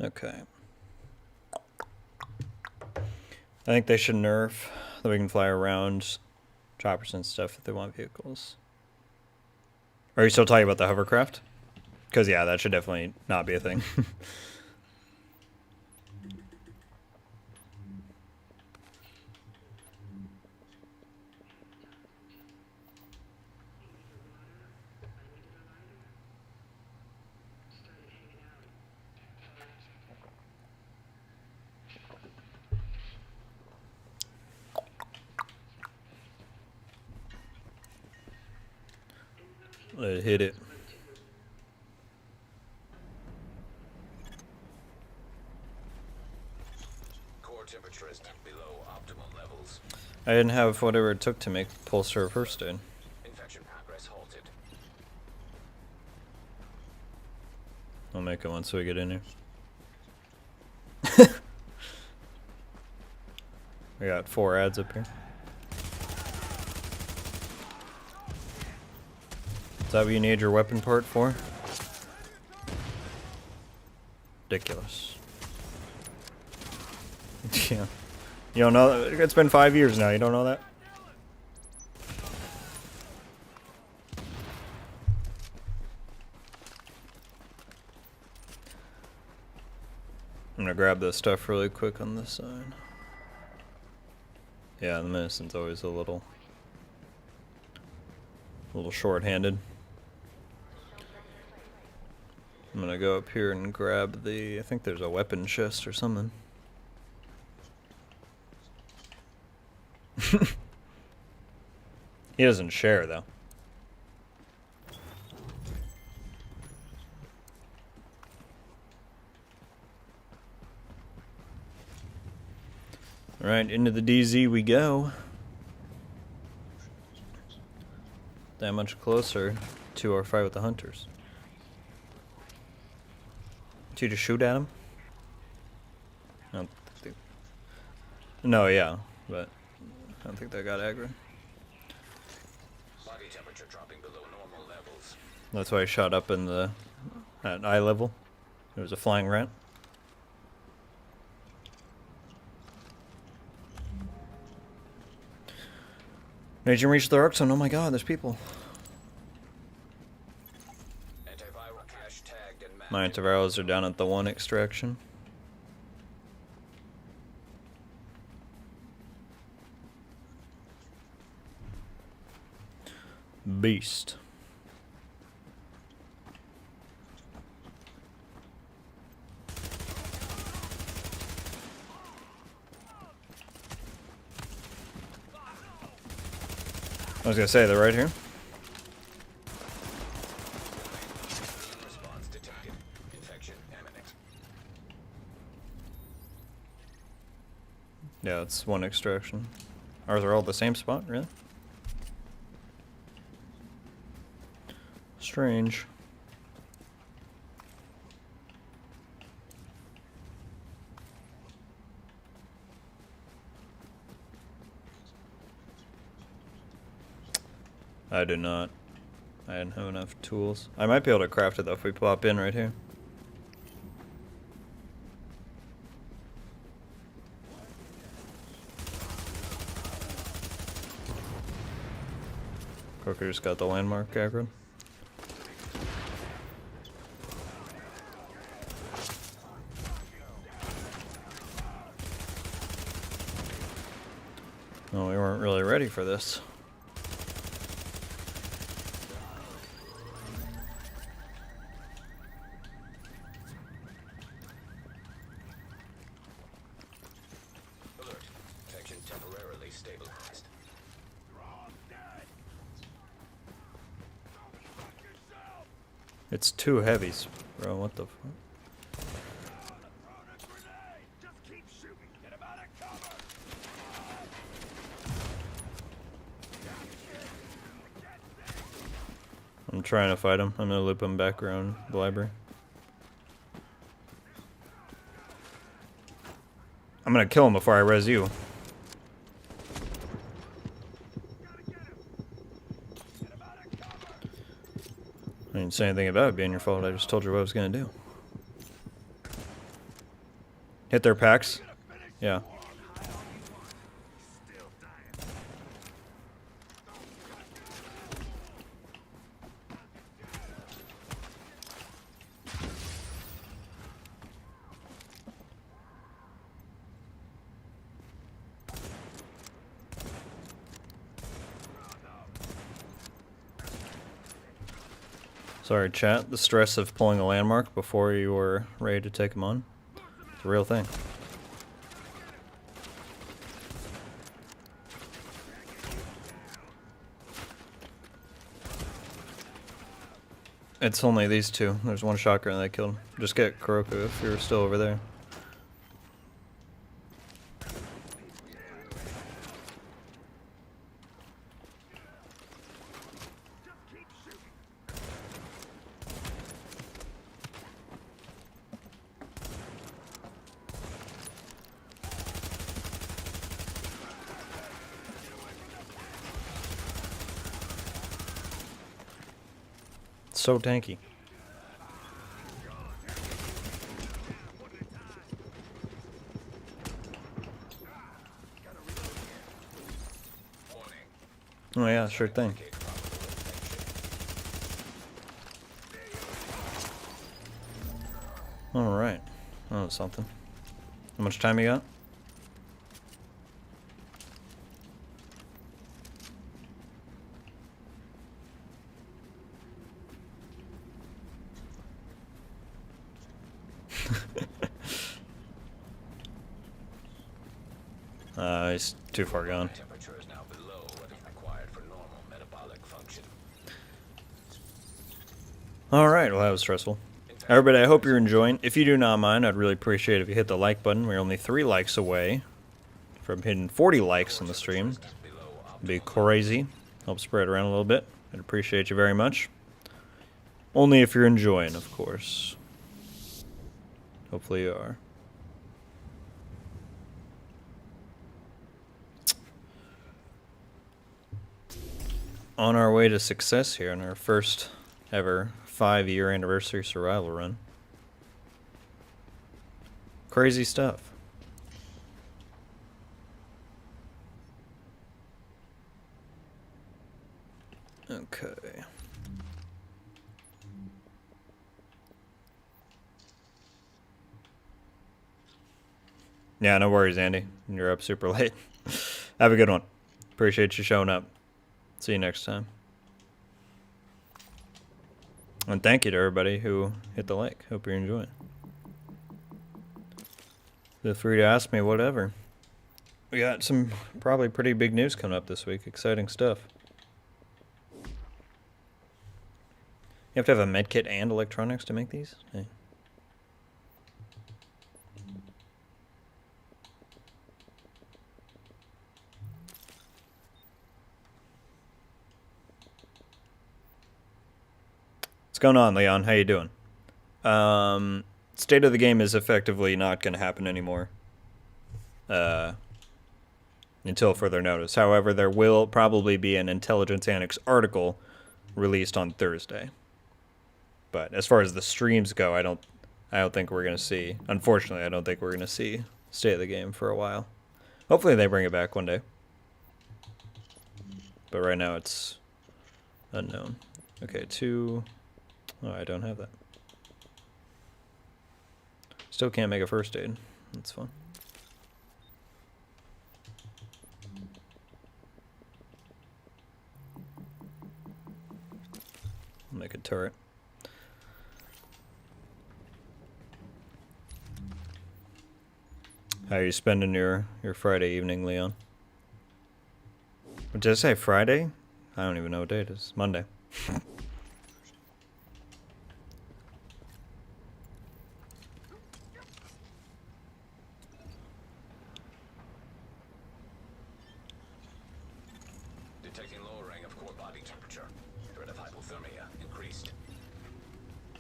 Okay. I think they should nerf that we can fly around choppers and stuff if they want vehicles. Are you still talking about the hovercraft? Because, yeah, that should definitely not be a thing. Let it hit it. Core temperature is below optimal levels. I didn't have whatever it took to make Pulsar first aid. Infection progress halted. I'll make it once we get in here. We got 4 ads up here. Is that what you need your weapon part for? Ridiculous. Yeah. You don't know that? It's been 5 years now. You don't know that? I'm gonna grab this stuff really quick on this side. Yeah, the medicine's always a little short-handed. I'm gonna go up here and grab the, I think there's a weapon chest or something. He doesn't share though. Alright, into the DZ we go. That much closer to our fight with the hunters. To just shoot at him? I don't think. No, yeah, but I don't think they got aggro. Body temperature dropping below normal levels. That's why I shot up in the at eye level. It was a flying rat. Did you reach the arc zone? Oh my god, there's people. Antiviral cache tagged and mapped. My antivirals are down at the 1 extraction. Beast. I was gonna say, they're right here. Response detected. Infection imminent. Yeah, it's 1 extraction. Are they all the same spot, really? Strange. I do not. I didn't have enough tools. I might be able to craft it though if we pop in right here. Croker just got the landmark aggroed. No, we weren't really ready for this. Alert. Infection temporarily stabilized. It's 2 heavies, bro. What the fuck? I'm trying to fight him. I'm gonna loop him back around the library. I'm gonna kill him before I res you. I didn't say anything about it being your fault. I just told you what I was gonna do. Hit their packs. Yeah. Sorry, chat. The stress of pulling a landmark before you were ready to take him on. It's a real thing. It's only these two. There's one shotgun that killed him. Just get Kuroku if you're still over there. So tanky. Oh yeah, sure thing. Alright. Oh, that's something. How much time you got? He's too far gone. Temperature is now below what is required for normal metabolic function. Alright, well that was stressful. Everybody, I hope you're enjoying. If you do not mind, I'd really appreciate it if you hit the like button. We're only 3 likes away from hitting 40 likes on the stream. It'd be crazy. Help spread around a little bit. I'd appreciate you very much. Only if you're enjoying, of course. Hopefully you are. On our way to success here in our first ever 5-year anniversary survival run. Crazy stuff. Okay. Yeah, no worries, Andy. You're up super late. Have a good one. Appreciate you showing up. See you next time. And thank you to everybody who hit the like. Hope you're enjoying. Feel free to ask me whatever. We got some probably pretty big news coming up this week. Exciting stuff. You have to have a medkit and electronics to make these? Hey. What's going on, Leon? How you doing? State of the game is effectively not going to happen anymore. Until further notice. However, there will probably be an Intelligence Annex article released on Thursday. But as far as the streams go, I don't think we're going to see. Unfortunately, I don't think we're going to see State of the Game for a while. Hopefully they bring it back one day. But right now it's unknown. Okay, 2... Oh, I don't have that. Still can't make a first aid. That's fun. I'll make a turret. How are you spending your Friday evening, Leon? Did I say Friday? I don't even know what day it is. Monday.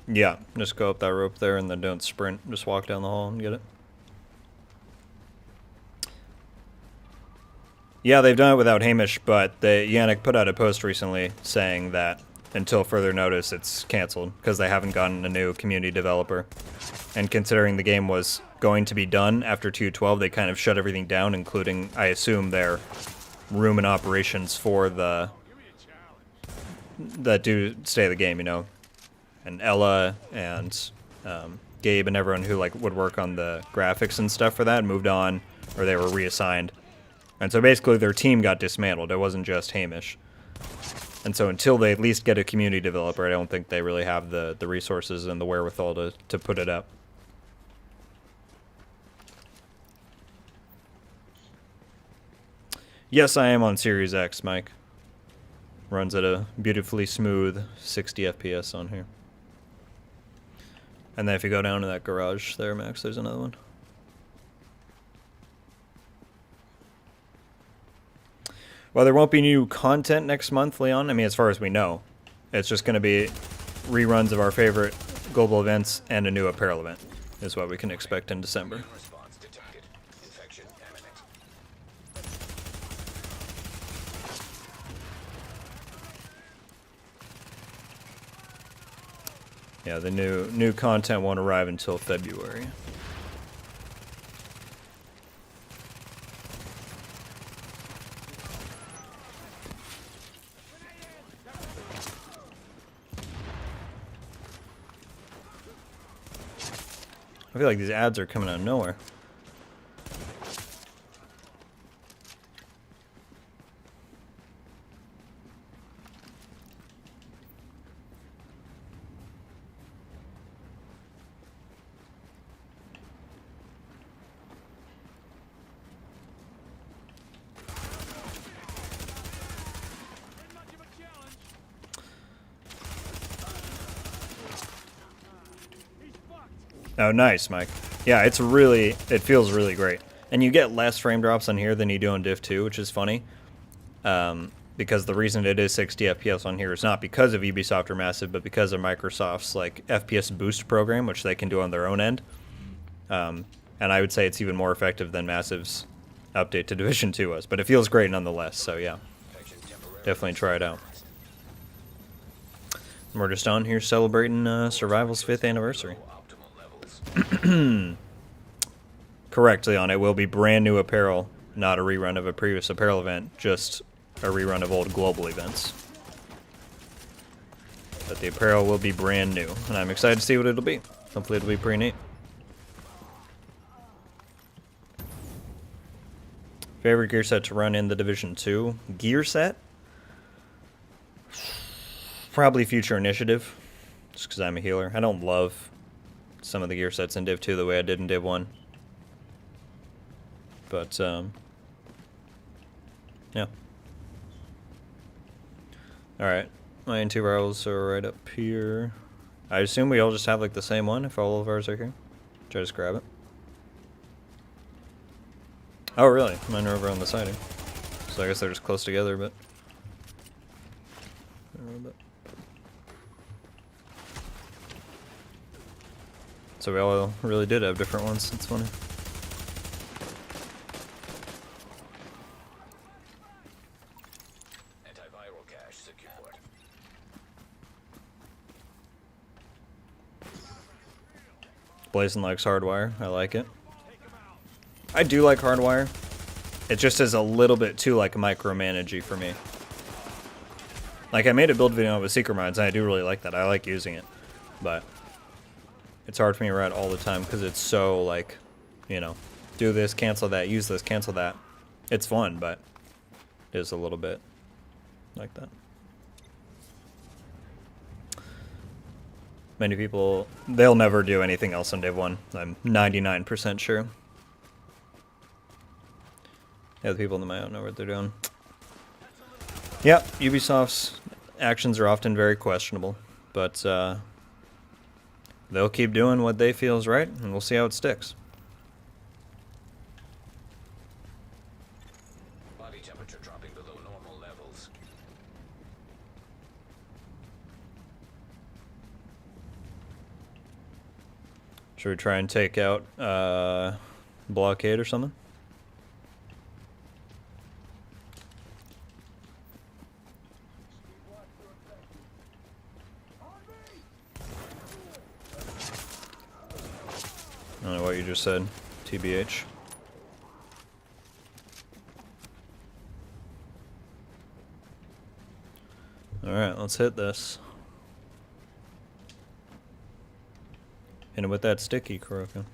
Yeah, just go up that rope there and then don't sprint. Just walk down the hall and get it. Yeah, they've done it without Hamish, but Yannick put out a post recently saying that until further notice, it's canceled because they haven't gotten a new community developer. And considering the game was going to be done after 2.12, they kind of shut everything down, including, I assume, their room and operations for the that do stay the game, you know. And Ella and Gabe and everyone who like would work on the graphics and stuff for that moved on, or they were reassigned. And so basically their team got dismantled. It wasn't just Hamish. And so until they at least get a community developer, I don't think they really have the resources and the wherewithal to put it up. Yes, I am on Series X, Mike. Runs at a beautifully smooth 60 FPS on here. And then if you go down to that garage there, Max, there's another one. Well, there won't be new content next month, Leon. I mean, as far as we know. It's just going to be reruns of our favorite global events and a new apparel event is what we can expect in December. Response detected. Infection imminent. Yeah, the new content won't arrive until February. I feel like these ads are coming out of nowhere. Oh, nice, Mike. Yeah, it feels really great. And you get less frame drops on here than you do on Div 2, which is funny. Because the reason it is 60 FPS on here is not because of Ubisoft or Massive, but because of Microsoft's like FPS boost program, which they can do on their own end. And I would say it's even more effective than Massive's update to Division 2 was. But it feels great nonetheless, so yeah. Definitely try it out. And we're just on here celebrating Survival's 5th anniversary. Optimal levels. Correct, Leon. It will be brand new apparel, not a rerun of a previous apparel event, just a rerun of old global events. But the apparel will be brand new, and I'm excited to see what it'll be. Hopefully it'll be pretty neat. Favorite gear set to run in the Division 2? Gear set? Probably Future Initiative, just because I'm a healer. I don't love some of the gear sets in Div 2 the way I did in Div 1. But, yeah. Alright, my N2 rivals are right up here. I assume we all just have, like, the same one if all of ours are here. Should I just grab it? Oh, really? Mine are over on the side here. So I guess they're just close together, but... So we all really did have different ones. That's funny. Antiviral cache secured. Blazing likes Hardwire. I like it. I do like Hardwire. It just is a little bit too like micromanagey for me. Like I made a build video with Secret Minds and I do really like that. I like using it. But it's hard for me to write all the time because it's so like, you know, do this, cancel that, use this, cancel that. It's fun, but it is a little bit like that. Many people, they'll never do anything else on Div 1. I'm 99% sure. Yeah, the people in the map don't know what they're doing. Yep, Ubisoft's actions are often very questionable, but they'll keep doing what they feel is right, and we'll see how it sticks. Body temperature dropping below normal levels. Should we try and take out Blockade or something? what you just said, TBH. Alright, let's hit this. Hit it with that sticky, Kuroko.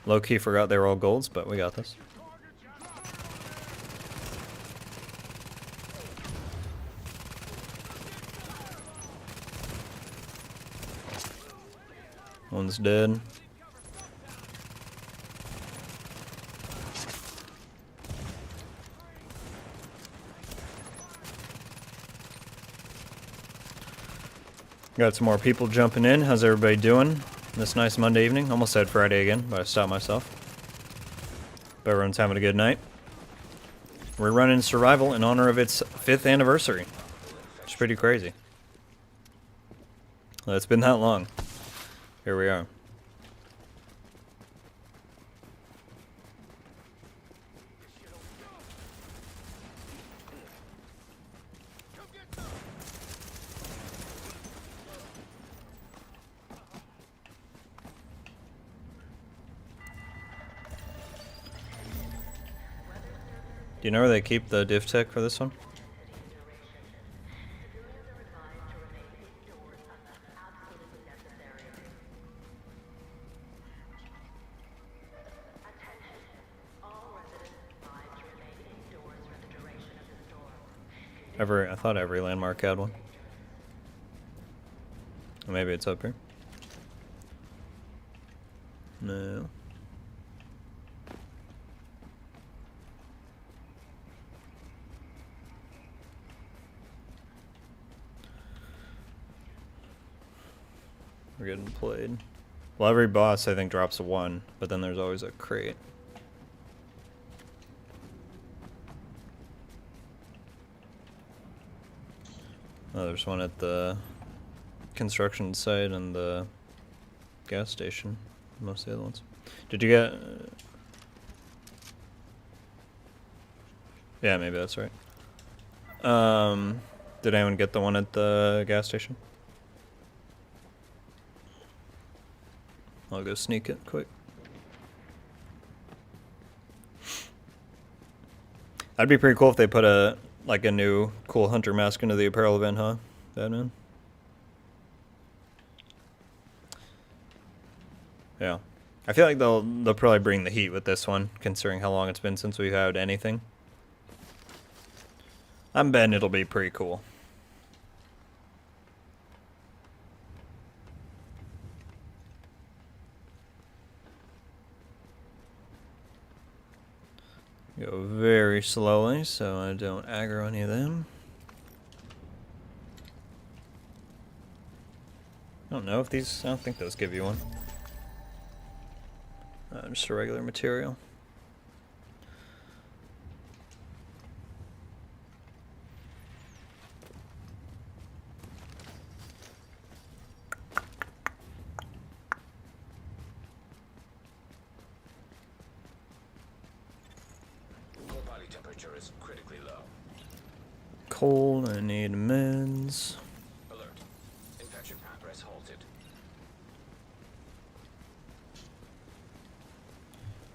Low-key forgot they were all golds, but we got this. One's dead. Got some more people jumping in. How's everybody doing this nice Monday evening? Almost said Friday again, but I stopped myself. But everyone's having a good night. We're running Survival in honor of its 5th anniversary. It's pretty crazy. Well, it's been that long. Here we are. Do you know where they keep the div tech for this one? I thought every landmark had one. Maybe it's up here. No. We're getting played. Well, every boss I think drops a 1, but then there's always a crate. Oh, there's one at the construction site and the gas station. Most of the other ones. Did you get... yeah, maybe that's right. Did anyone get the one at the gas station? I'll go sneak it quick. That'd be pretty cool if they put a new cool hunter mask into the apparel event, huh, Batman? Yeah. I feel like they'll probably bring the heat with this one, considering how long it's been since we've had anything. I'm betting it'll be pretty cool. Go very slowly so I don't aggro any of them. I don't know if these... I don't think those give you one. Just a regular material. Your body temperature is critically low. Cold, I need meds. Alert. Infection progress halted.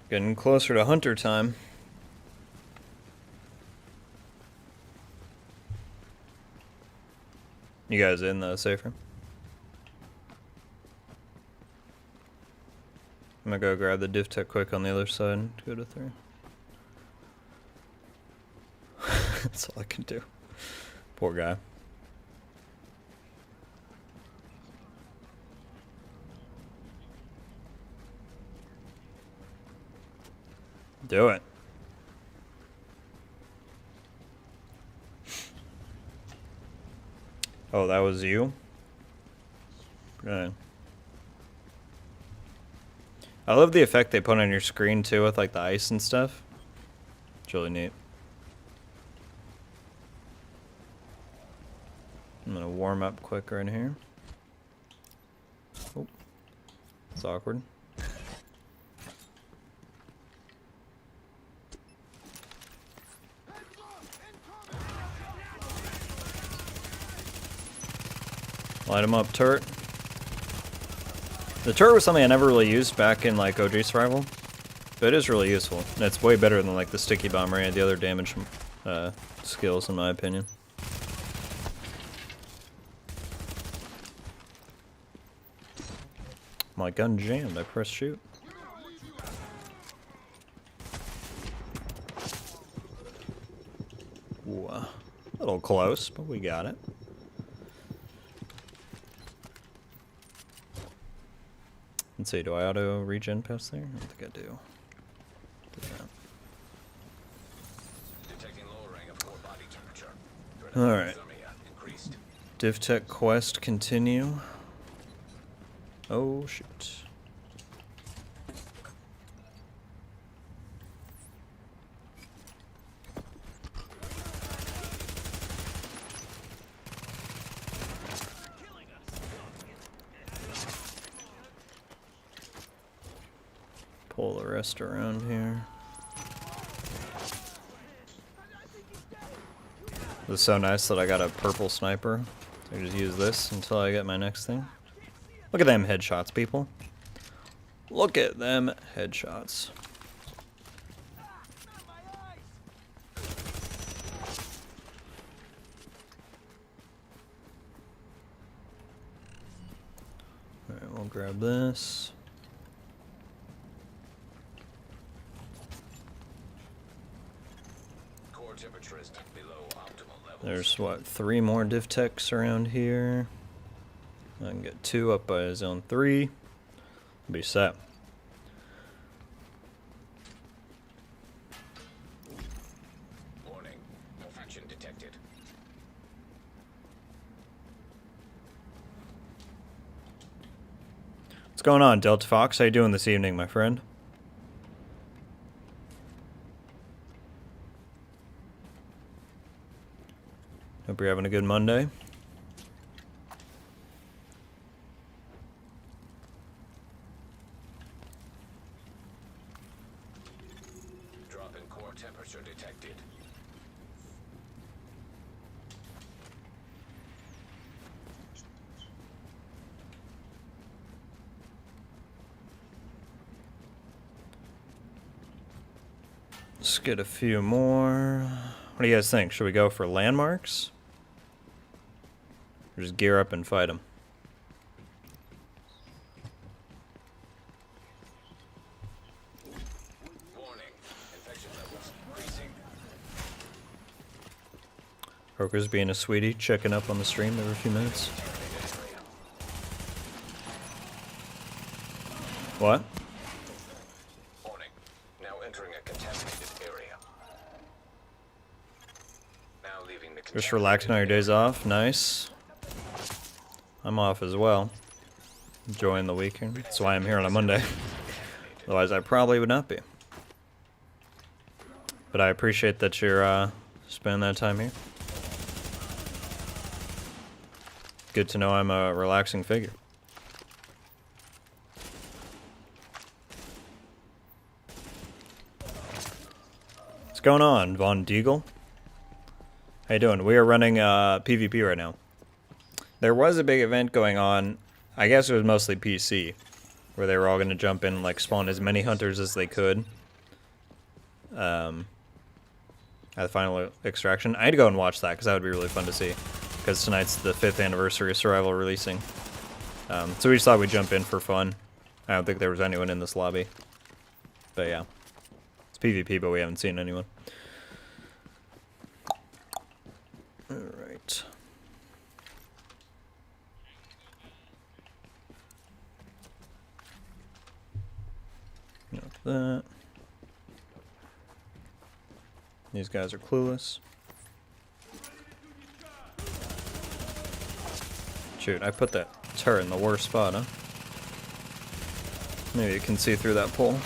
Getting closer to hunter time. You guys in the safe room? I'm gonna go grab the div tech quick on the other side and go to 3. That's all I can do. Poor guy. Do it. Oh, that was you? Right. I love the effect they put on your screen too with like the ice and stuff. It's really neat. I'm gonna warm up quick right here. Oh, it's awkward. Light him up, turret. The turret was something I never really used back in like OG Survival, but it is really useful. And it's way better than like the sticky bomb or any of the other damage skills, in my opinion. My gun jammed. I pressed shoot. Ooh, a little close, but we got it. Let's see, do I auto regen past there? I don't think I do. Detecting lowering of core body temperature. Alright. Thermia increased. DivTech quest continue. Oh shoot. Pull the rest around here. This is so nice that I got a purple sniper. So I just use this until I get my next thing. Look at them headshots, people. Look at them headshots. Alright, we'll grab this. Core temperature is below optimal levels. There's what, 3 more DivTechs around here. I can get 2 up by zone 3. Be set. Warning. No faction detected. What's going on, Delta Fox? How you doing this evening, my friend? Hope you're having a good Monday. Drop in core temperature detected. Let's get a few more. What do you guys think? Should we go for landmarks? Or just gear up and fight them? Warning. Infection levels increasing. Croker's being a sweetie, checking up on the stream every few minutes. What? Warning. Now entering a contaminated area. Now leaving the Just relaxing on your days off. Nice. I'm off as well. Enjoying the weekend. That's why I'm here on a Monday. Otherwise, I probably would not be. But I appreciate that you're spending that time here. Good to know I'm a relaxing figure. What's going on, Von Deagle? How you doing? We are running PvP right now. There was a big event going on. I guess it was mostly PC, where they were all going to jump in and like spawn as many hunters as they could. At the final extraction. I had to go and watch that because that would be really fun to see. Because tonight's the 5th anniversary of Survival releasing. So we just thought we'd jump in for fun. I don't think there was anyone in this lobby. But yeah. It's PvP, but we haven't seen anyone. Alright. Got that. These guys are clueless. Shoot, I put that turret in the worst spot, huh? Maybe you can see through that pole.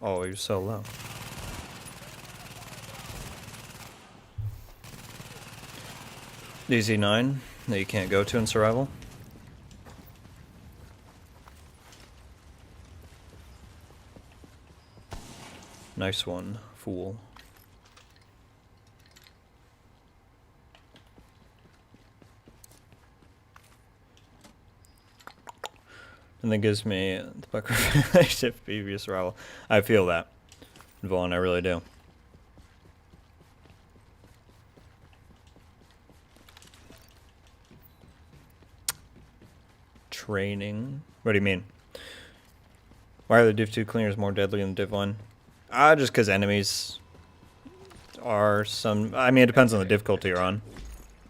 Oh, you're so low. DZ9 that you can't go to in survival. Nice one, fool. And that gives me the Bucker relationship previous rival. I feel that, Vaughn, I really do. Training? What do you mean? Why are the Div 2 cleaners more deadly than Div 1? Just because enemies are some... I mean, it depends on the difficulty you're on,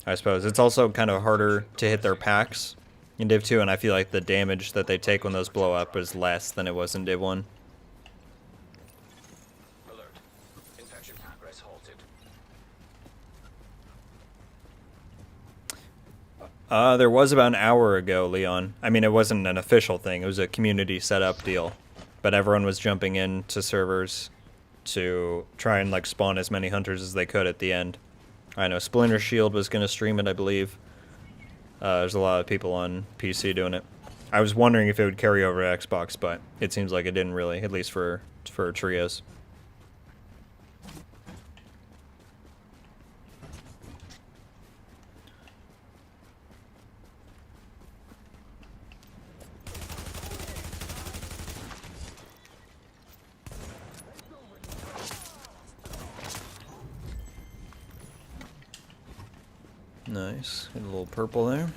I suppose. It's also kind of harder to hit their packs in Div 2, and I feel like the damage that they take when those blow up is less than it was in Div 1. Alert. Infection progress halted. There was about an hour ago, Leon. I mean, it wasn't an official thing. It was a community setup deal. But everyone was jumping into servers to try and, like, spawn as many hunters as they could at the end. I know Splinter Shield was going to stream it, I believe. There's a lot of people on PC doing it. I was wondering if it would carry over to Xbox, but it seems like it didn't really, at least for trios. Nice. Get a little purple there.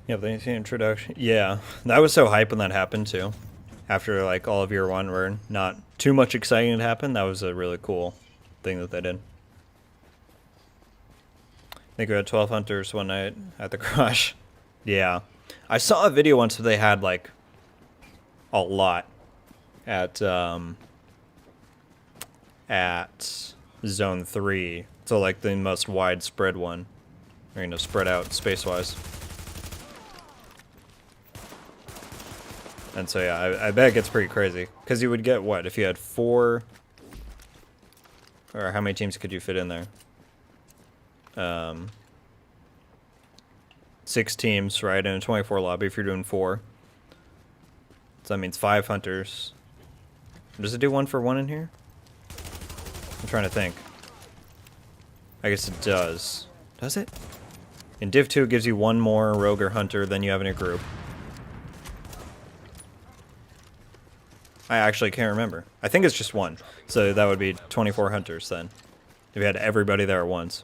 Yeah, the introduction. Yeah, that was so hype when that happened too. After like all of year one, where not too much exciting had happened, that was a really cool thing that they did. I think we had 12 hunters one night at the Crush. Yeah, I saw a video once where they had like a lot at Zone 3. So like the most widespread one, or spread out space-wise. And so yeah, I bet it gets pretty crazy. Because you would get what? If you had 4... Or how many teams could you fit in there? 6 teams, right? In a 24 lobby if you're doing 4. So that means 5 hunters. Does it do 1 for 1 in here? I'm trying to think. I guess it does. Does it? In Div 2 it gives you 1 more rogue or hunter than you have in your group. I actually can't remember. I think it's just 1. So that would be 24 hunters then. If you had everybody there at once.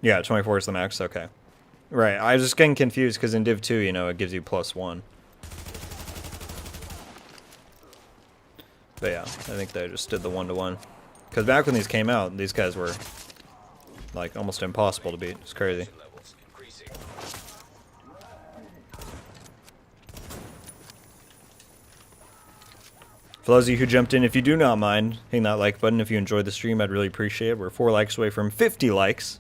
Yeah, 24 is the max? Okay. Right, I was just getting confused because in Div 2, you know, it gives you +1. But yeah, I think they just did the 1-to-1. Because back when these came out, these guys were, like, almost impossible to beat. It's crazy. Levels increasing. For those of you who jumped in, if you do not mind, hitting that like button. If you enjoyed the stream, I'd really appreciate it. We're 4 likes away from 50 likes.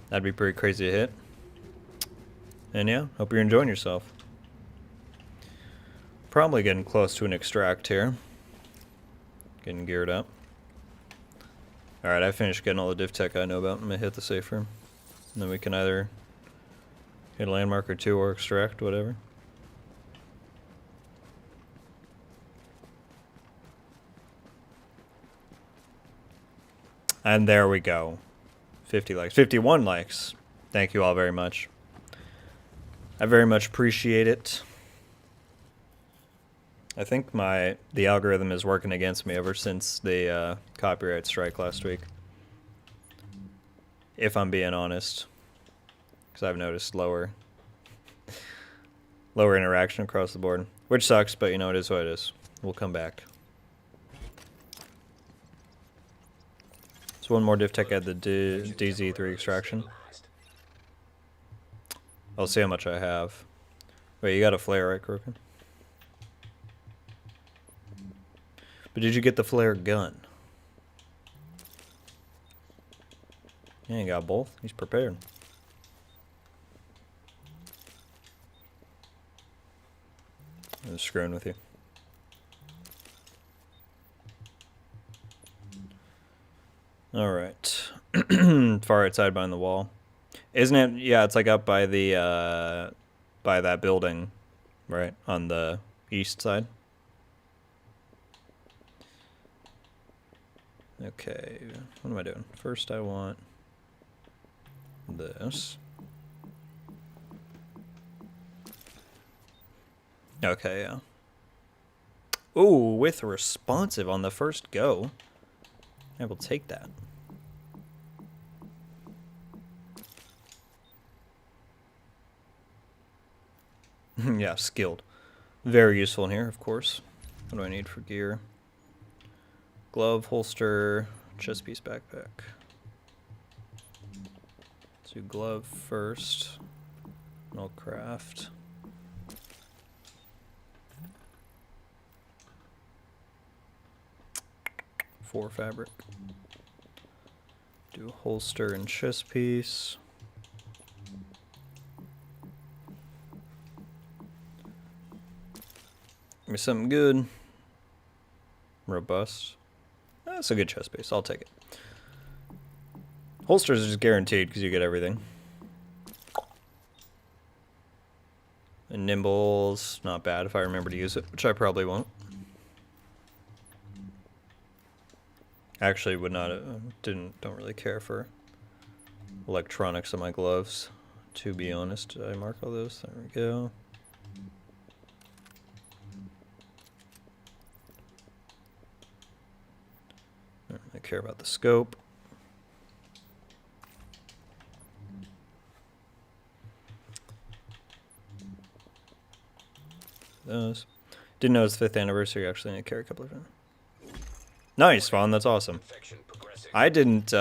That'd be pretty crazy to hit. And yeah, hope you're enjoying yourself. Probably getting close to an extract here. Getting geared up. Alright, I finished getting all the div tech I know about. I'm going to hit the safe room. And then we can either hit a landmark or 2 or extract, whatever. And there we go. 50 likes. 51 likes. Thank you all very much. I very much appreciate it. I think the algorithm is working against me ever since the copyright strike last week. If I'm being honest. Because I've noticed lower interaction across the board. Which sucks, but you know, it is what it is. We'll come back. So one more div tech at the DZ3 extraction. I'll see how much I have. Wait, you got a flare, right, Croken? But did you get the flare gun? Yeah, he got both. He's prepared. I'm just screwing with you. Alright. Far outside behind the wall. Isn't it? Yeah, it's like up by the, by that building, right? On the east side. Okay, what am I doing? First I want this. Okay, yeah. Ooh, with responsive on the first go. I will take that. Yeah, skilled. Very useful in here, of course. What do I need for gear? Glove, holster, chest piece, backpack. Let's do glove first. And I'll craft. Four fabric. Do holster and chest piece. Give me something good. Robust. That's a good chest piece. I'll take it. Holsters are just guaranteed because you get everything. And nimble's not bad if I remember to use it, which I probably won't. Actually, would not. Don't really care for electronics on my gloves. To be honest, did I mark all those? There we go. I don't really care about the scope. Those. Didn't know it's 5th anniversary. Actually, I carry a couple of them. Nice, Vaughn. That's awesome. Infection progressing. I didn't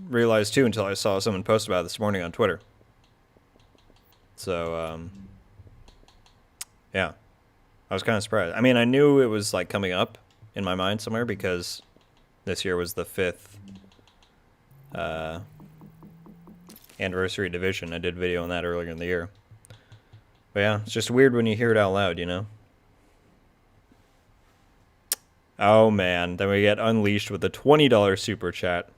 realize too until I saw someone post about it this morning on Twitter. So, yeah, I was kind of surprised. I mean, I knew it was like coming up in my mind somewhere because this year was the 5th anniversary division. I did a video on that earlier in the year. But yeah, it's just weird when you hear it out loud, you know? Oh man, then we get unleashed with a $20 super chat.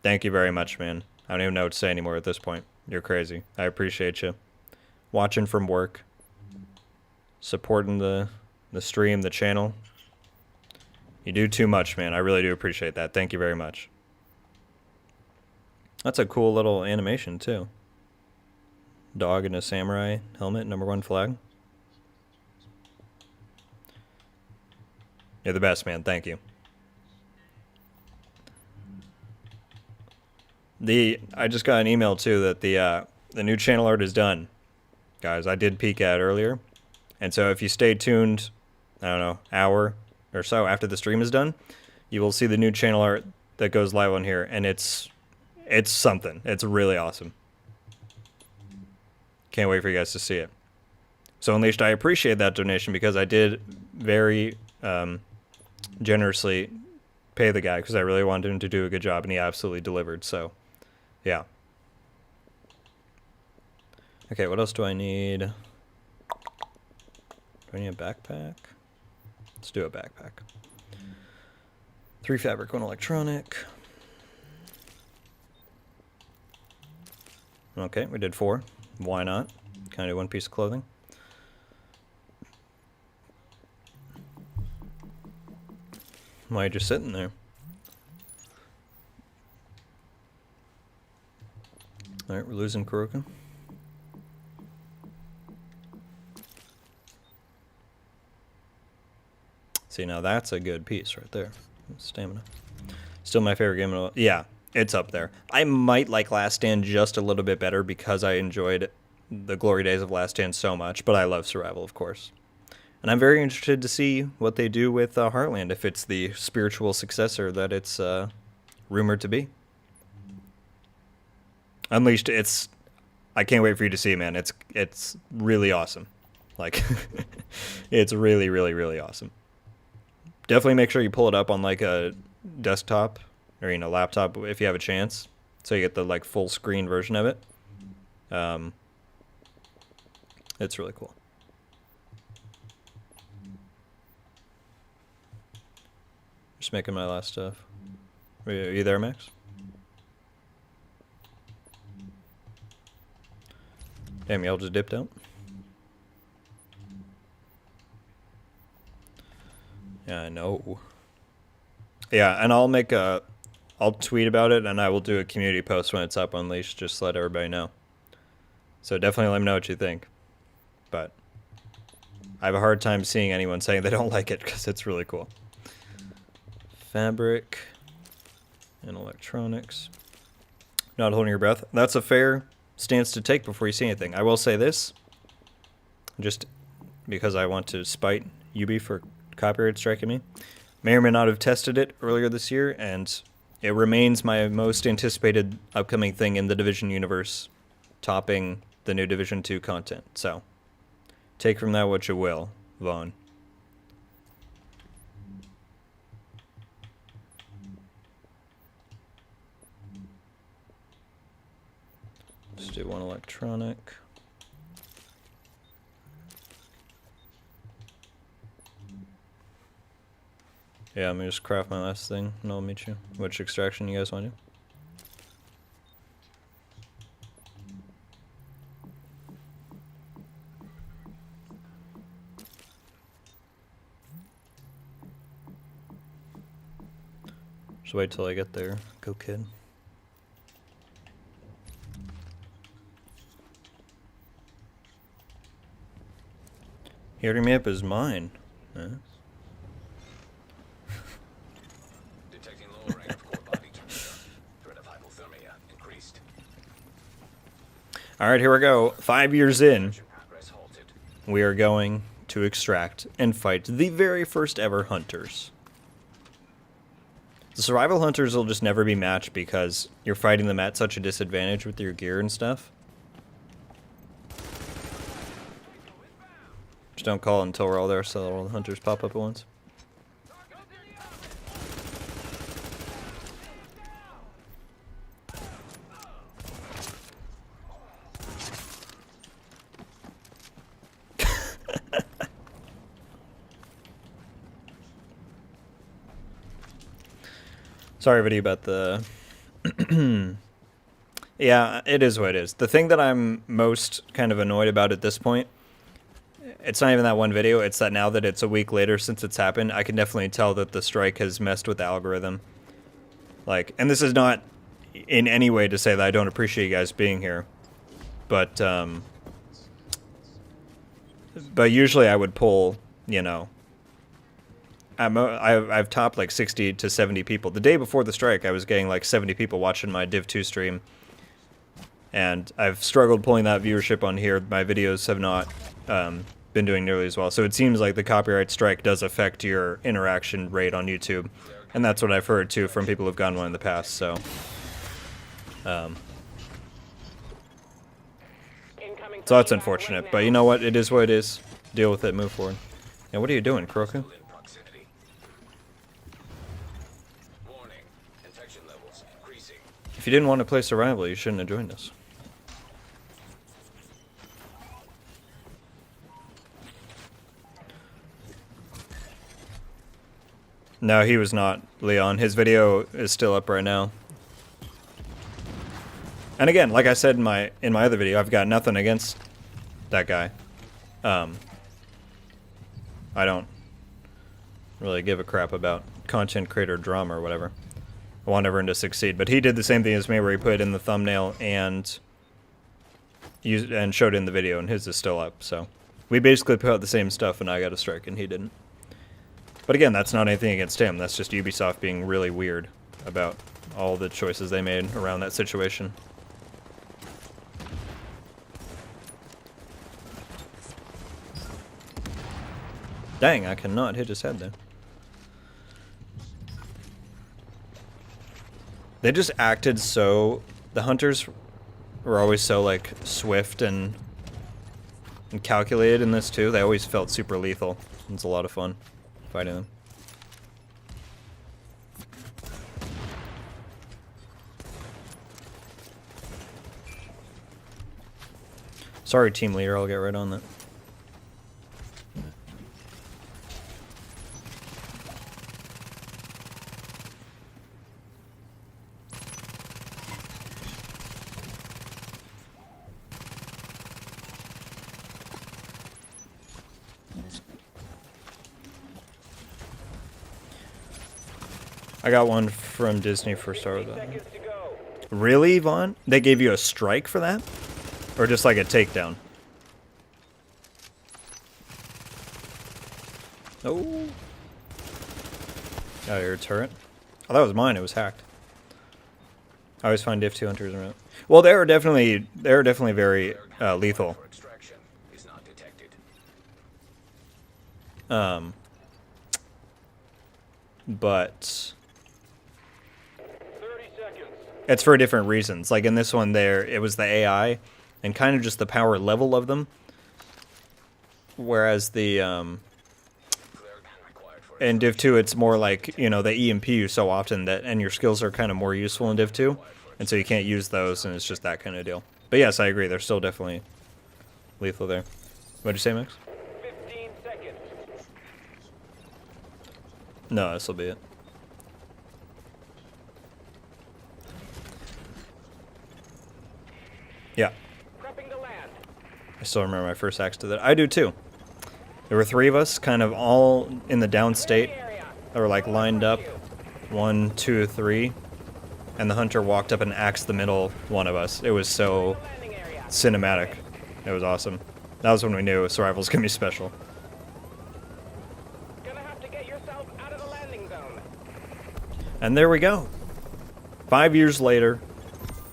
Thank you very much, man. I don't even know what to say anymore at this point. You're crazy. I appreciate you. Watching from work. Supporting the stream, the channel. You do too much, man. I really do appreciate that. Thank you very much. That's a cool little animation, too. Dog in a samurai helmet, #1 flag. You're the best, man. Thank you. I just got an email too that the new channel art is done. Guys, I did peek at it earlier. And so if you stay tuned, I don't know, hour or so after the stream is done, you will see the new channel art that goes live on here, and it's something. It's really awesome. Can't wait for you guys to see it. So Unleashed, I appreciate that donation because I did very generously pay the guy because I really wanted him to do a good job, and he absolutely delivered. So, yeah. Okay, what else do I need? Do I need a backpack? Let's do a backpack. 3 fabric, 1 electronic. Okay, we did 4. Why not? Kind of 1 piece of clothing. Why are you just sitting there? Alright, we're losing Kuroka. See, now that's a good piece right there. Stamina. Still my favorite game. Yeah, it's up there. I might like Last Stand just a little bit better because I enjoyed the glory days of Last Stand so much, but I love Survival, of course. And I'm very interested to see what they do with Heartland, if it's the spiritual successor that it's rumored to be. Unleashed, I can't wait for you to see it, man. It's really awesome. Like, it's really, really, really awesome. Definitely make sure you pull it up on like a desktop or laptop if you have a chance, so you get the like full screen version of it. It's really cool. Just making my last stuff. Are you there, Max? Damn, y'all just dipped out. Yeah, I know. Yeah, and I'll tweet about it, and I will do a community post when it's up on Leash, just to let everybody know. So definitely let me know what you think. But I have a hard time seeing anyone saying they don't like it, because it's really cool. Fabric and electronics. Not holding your breath. That's a fair stance to take before you see anything. I will say this, just because I want to spite Ubi for copyright striking me. May or may not have tested it earlier this year, and it remains my most anticipated upcoming thing in the Division universe, topping the new Division 2 content. So, take from that what you will, Vaughn. Let's do one electronic. Yeah, let me just craft my last thing, and I'll meet you. Which extraction you guys want to do? Just wait till I get there. Go, kid. Hearing me up is mine. Huh? Detecting lowering of core body temperature. Threat of hypothermia increased. Alright, here we go. 5 years in, Progress halted. we are going to extract and fight the very first ever hunters. The survival hunters will just never be matched because you're fighting them at such a disadvantage with your gear and stuff. Just don't call it until we're all there so all the hunters pop up at once. Sorry, everybody, about the... Yeah, it is what it is. The thing that I'm most kind of annoyed about at this point, it's not even that one video, it's that now that it's a week later since it's happened, I can definitely tell that the strike has messed with the algorithm. Like, and this is not in any way to say that I don't appreciate you guys being here, but usually I would pull, you know, I've topped like 60 to 70 people. The day before the strike, I was getting like 70 people watching my Div 2 stream. And I've struggled pulling that viewership on here. My videos have not been doing nearly as well. So it seems like the copyright strike does affect your interaction rate on YouTube. And that's what I've heard too from people who've gotten one in the past. So, so that's unfortunate. But you know what? It is what it is. Deal with it. Move forward. Yeah, what are you doing, Kroku? In proximity. Warning. Infection levels increasing. If you didn't want to play survival, you shouldn't have joined us. No, he was not, Leon. His video is still up right now. And again, like I said in my other video, I've got nothing against that guy. I don't really give a crap about content creator drama or whatever. I want everyone to succeed. But he did the same thing as me, where he put it in the thumbnail and showed it in the video, and his is still up. So we basically put out the same stuff, and I got a strike, and he didn't. But again, that's not anything against him. That's just Ubisoft being really weird about all the choices they made around that situation. Dang, I cannot hit his head there. They just acted so... The hunters were always so, like, swift and calculated in this, too. They always felt super lethal. It's a lot of fun fighting them. Sorry, team leader. I'll get right on that. I got one from Disney for Star Wars. Seconds to go. Really, Vaughn? They gave you a strike for that? Or just like a takedown? Oh. Out of your turret. Oh, that was mine. It was hacked. I always find Div 2 hunters around. Well, they're definitely very lethal. For extraction is not detected. But 30 seconds. it's for different reasons. Like in this one there, it was the AI and kind of just the power level of them. Whereas the Clear required for in Div 2, it's more like, you know, they EMP you so often that, and your skills are kind of more useful in Div 2. And so you can't use those, and it's just that kind of deal. But yes, I agree. They're still definitely lethal there. What'd you say, Max? 15 seconds. No, this'll be it. Yeah. Prepping to land. I still remember my first axe to that. I do too. There were 3 of us, kind of all in the down state. Area. That were like lined up. 1, 2, 3. And the hunter walked up and axed the middle one of us. It was so Landing area. cinematic. It was awesome. That was when we knew Survival's gonna be special. Gonna have to get yourself out of the landing zone. And there we go. 5 years later,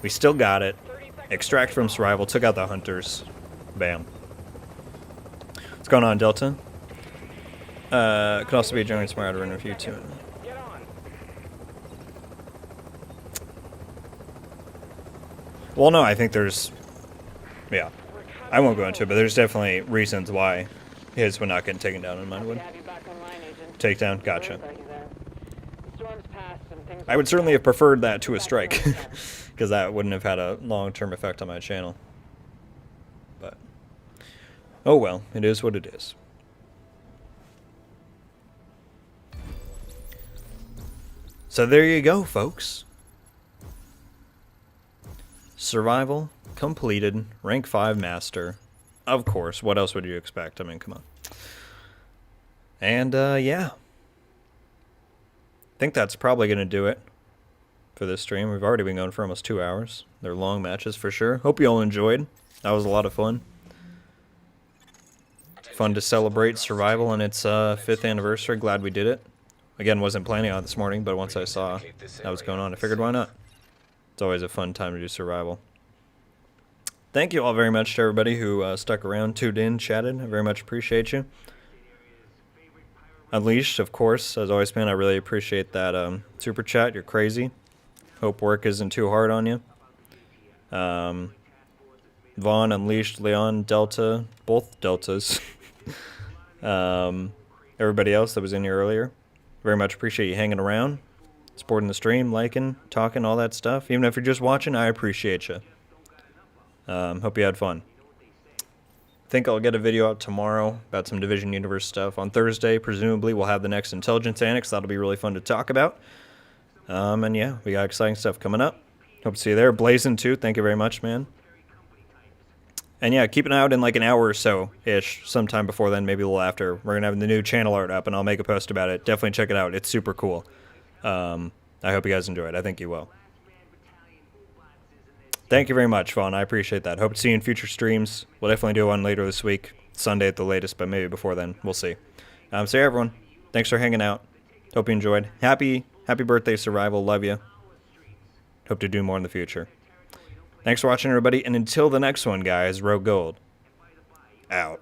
we still got it. 30 seconds. Extract from Survival, took out the hunters. Bam. What's going on, Delta? Could also be a joining smart in a few too. Get on. Well, no, I think there's... Yeah. I won't go into it, but there's definitely reasons why his would not get taken down and mine would. Have you back online, Agent. Takedown, gotcha. Sorry about you there. The storm's passed and things I would certainly have preferred that to a strike, because that wouldn't have had a long-term effect on my channel. But, oh well, it is what it is. So there you go, folks. Survival completed, rank 5 master. Of course, what else would you expect? I mean, come on. And, yeah. I think that's probably going to do it for this stream. We've already been going for almost 2 hours. They're long matches for sure. Hope you all enjoyed. That was a lot of fun. Fun to celebrate Survival on its 5th anniversary. Glad we did it. Again, wasn't planning on it this morning, but once I saw that was going on, I figured why not. It's always a fun time to do Survival. Thank you all very much to everybody who stuck around, tuned in, chatted. I very much appreciate you. Unleashed, of course, as always, man, I really appreciate that super chat. You're crazy. Hope work isn't too hard on you. Vaughn, Unleashed, Leon, Delta, both Deltas. Everybody else that was in here earlier. Very much appreciate you hanging around, supporting the stream, liking, talking, all that stuff. Even if you're just watching, I appreciate you. Hope you had fun. I think I'll get a video out tomorrow about some Division Universe stuff. On Thursday, presumably, we'll have the next Intelligence Annex. That'll be really fun to talk about. And yeah, we got exciting stuff coming up. Hope to see you there. Blazing too, thank you very much, man. And yeah, keep an eye out in like an hour or so-ish, sometime before then, maybe a little after. We're going to have the new channel art up, and I'll make a post about it. Definitely check it out. It's super cool. I hope you guys enjoy it. I think you will. Thank you very much, Vaughn. I appreciate that. Hope to see you in future streams. We'll definitely do one later this week. Sunday at the latest, but maybe before then. We'll see. So yeah, everyone, thanks for hanging out. Hope you enjoyed. Happy birthday, Survival. Love you. Hope to do more in the future. Thanks for watching, everybody. And until the next one, guys, Rogue Gold out.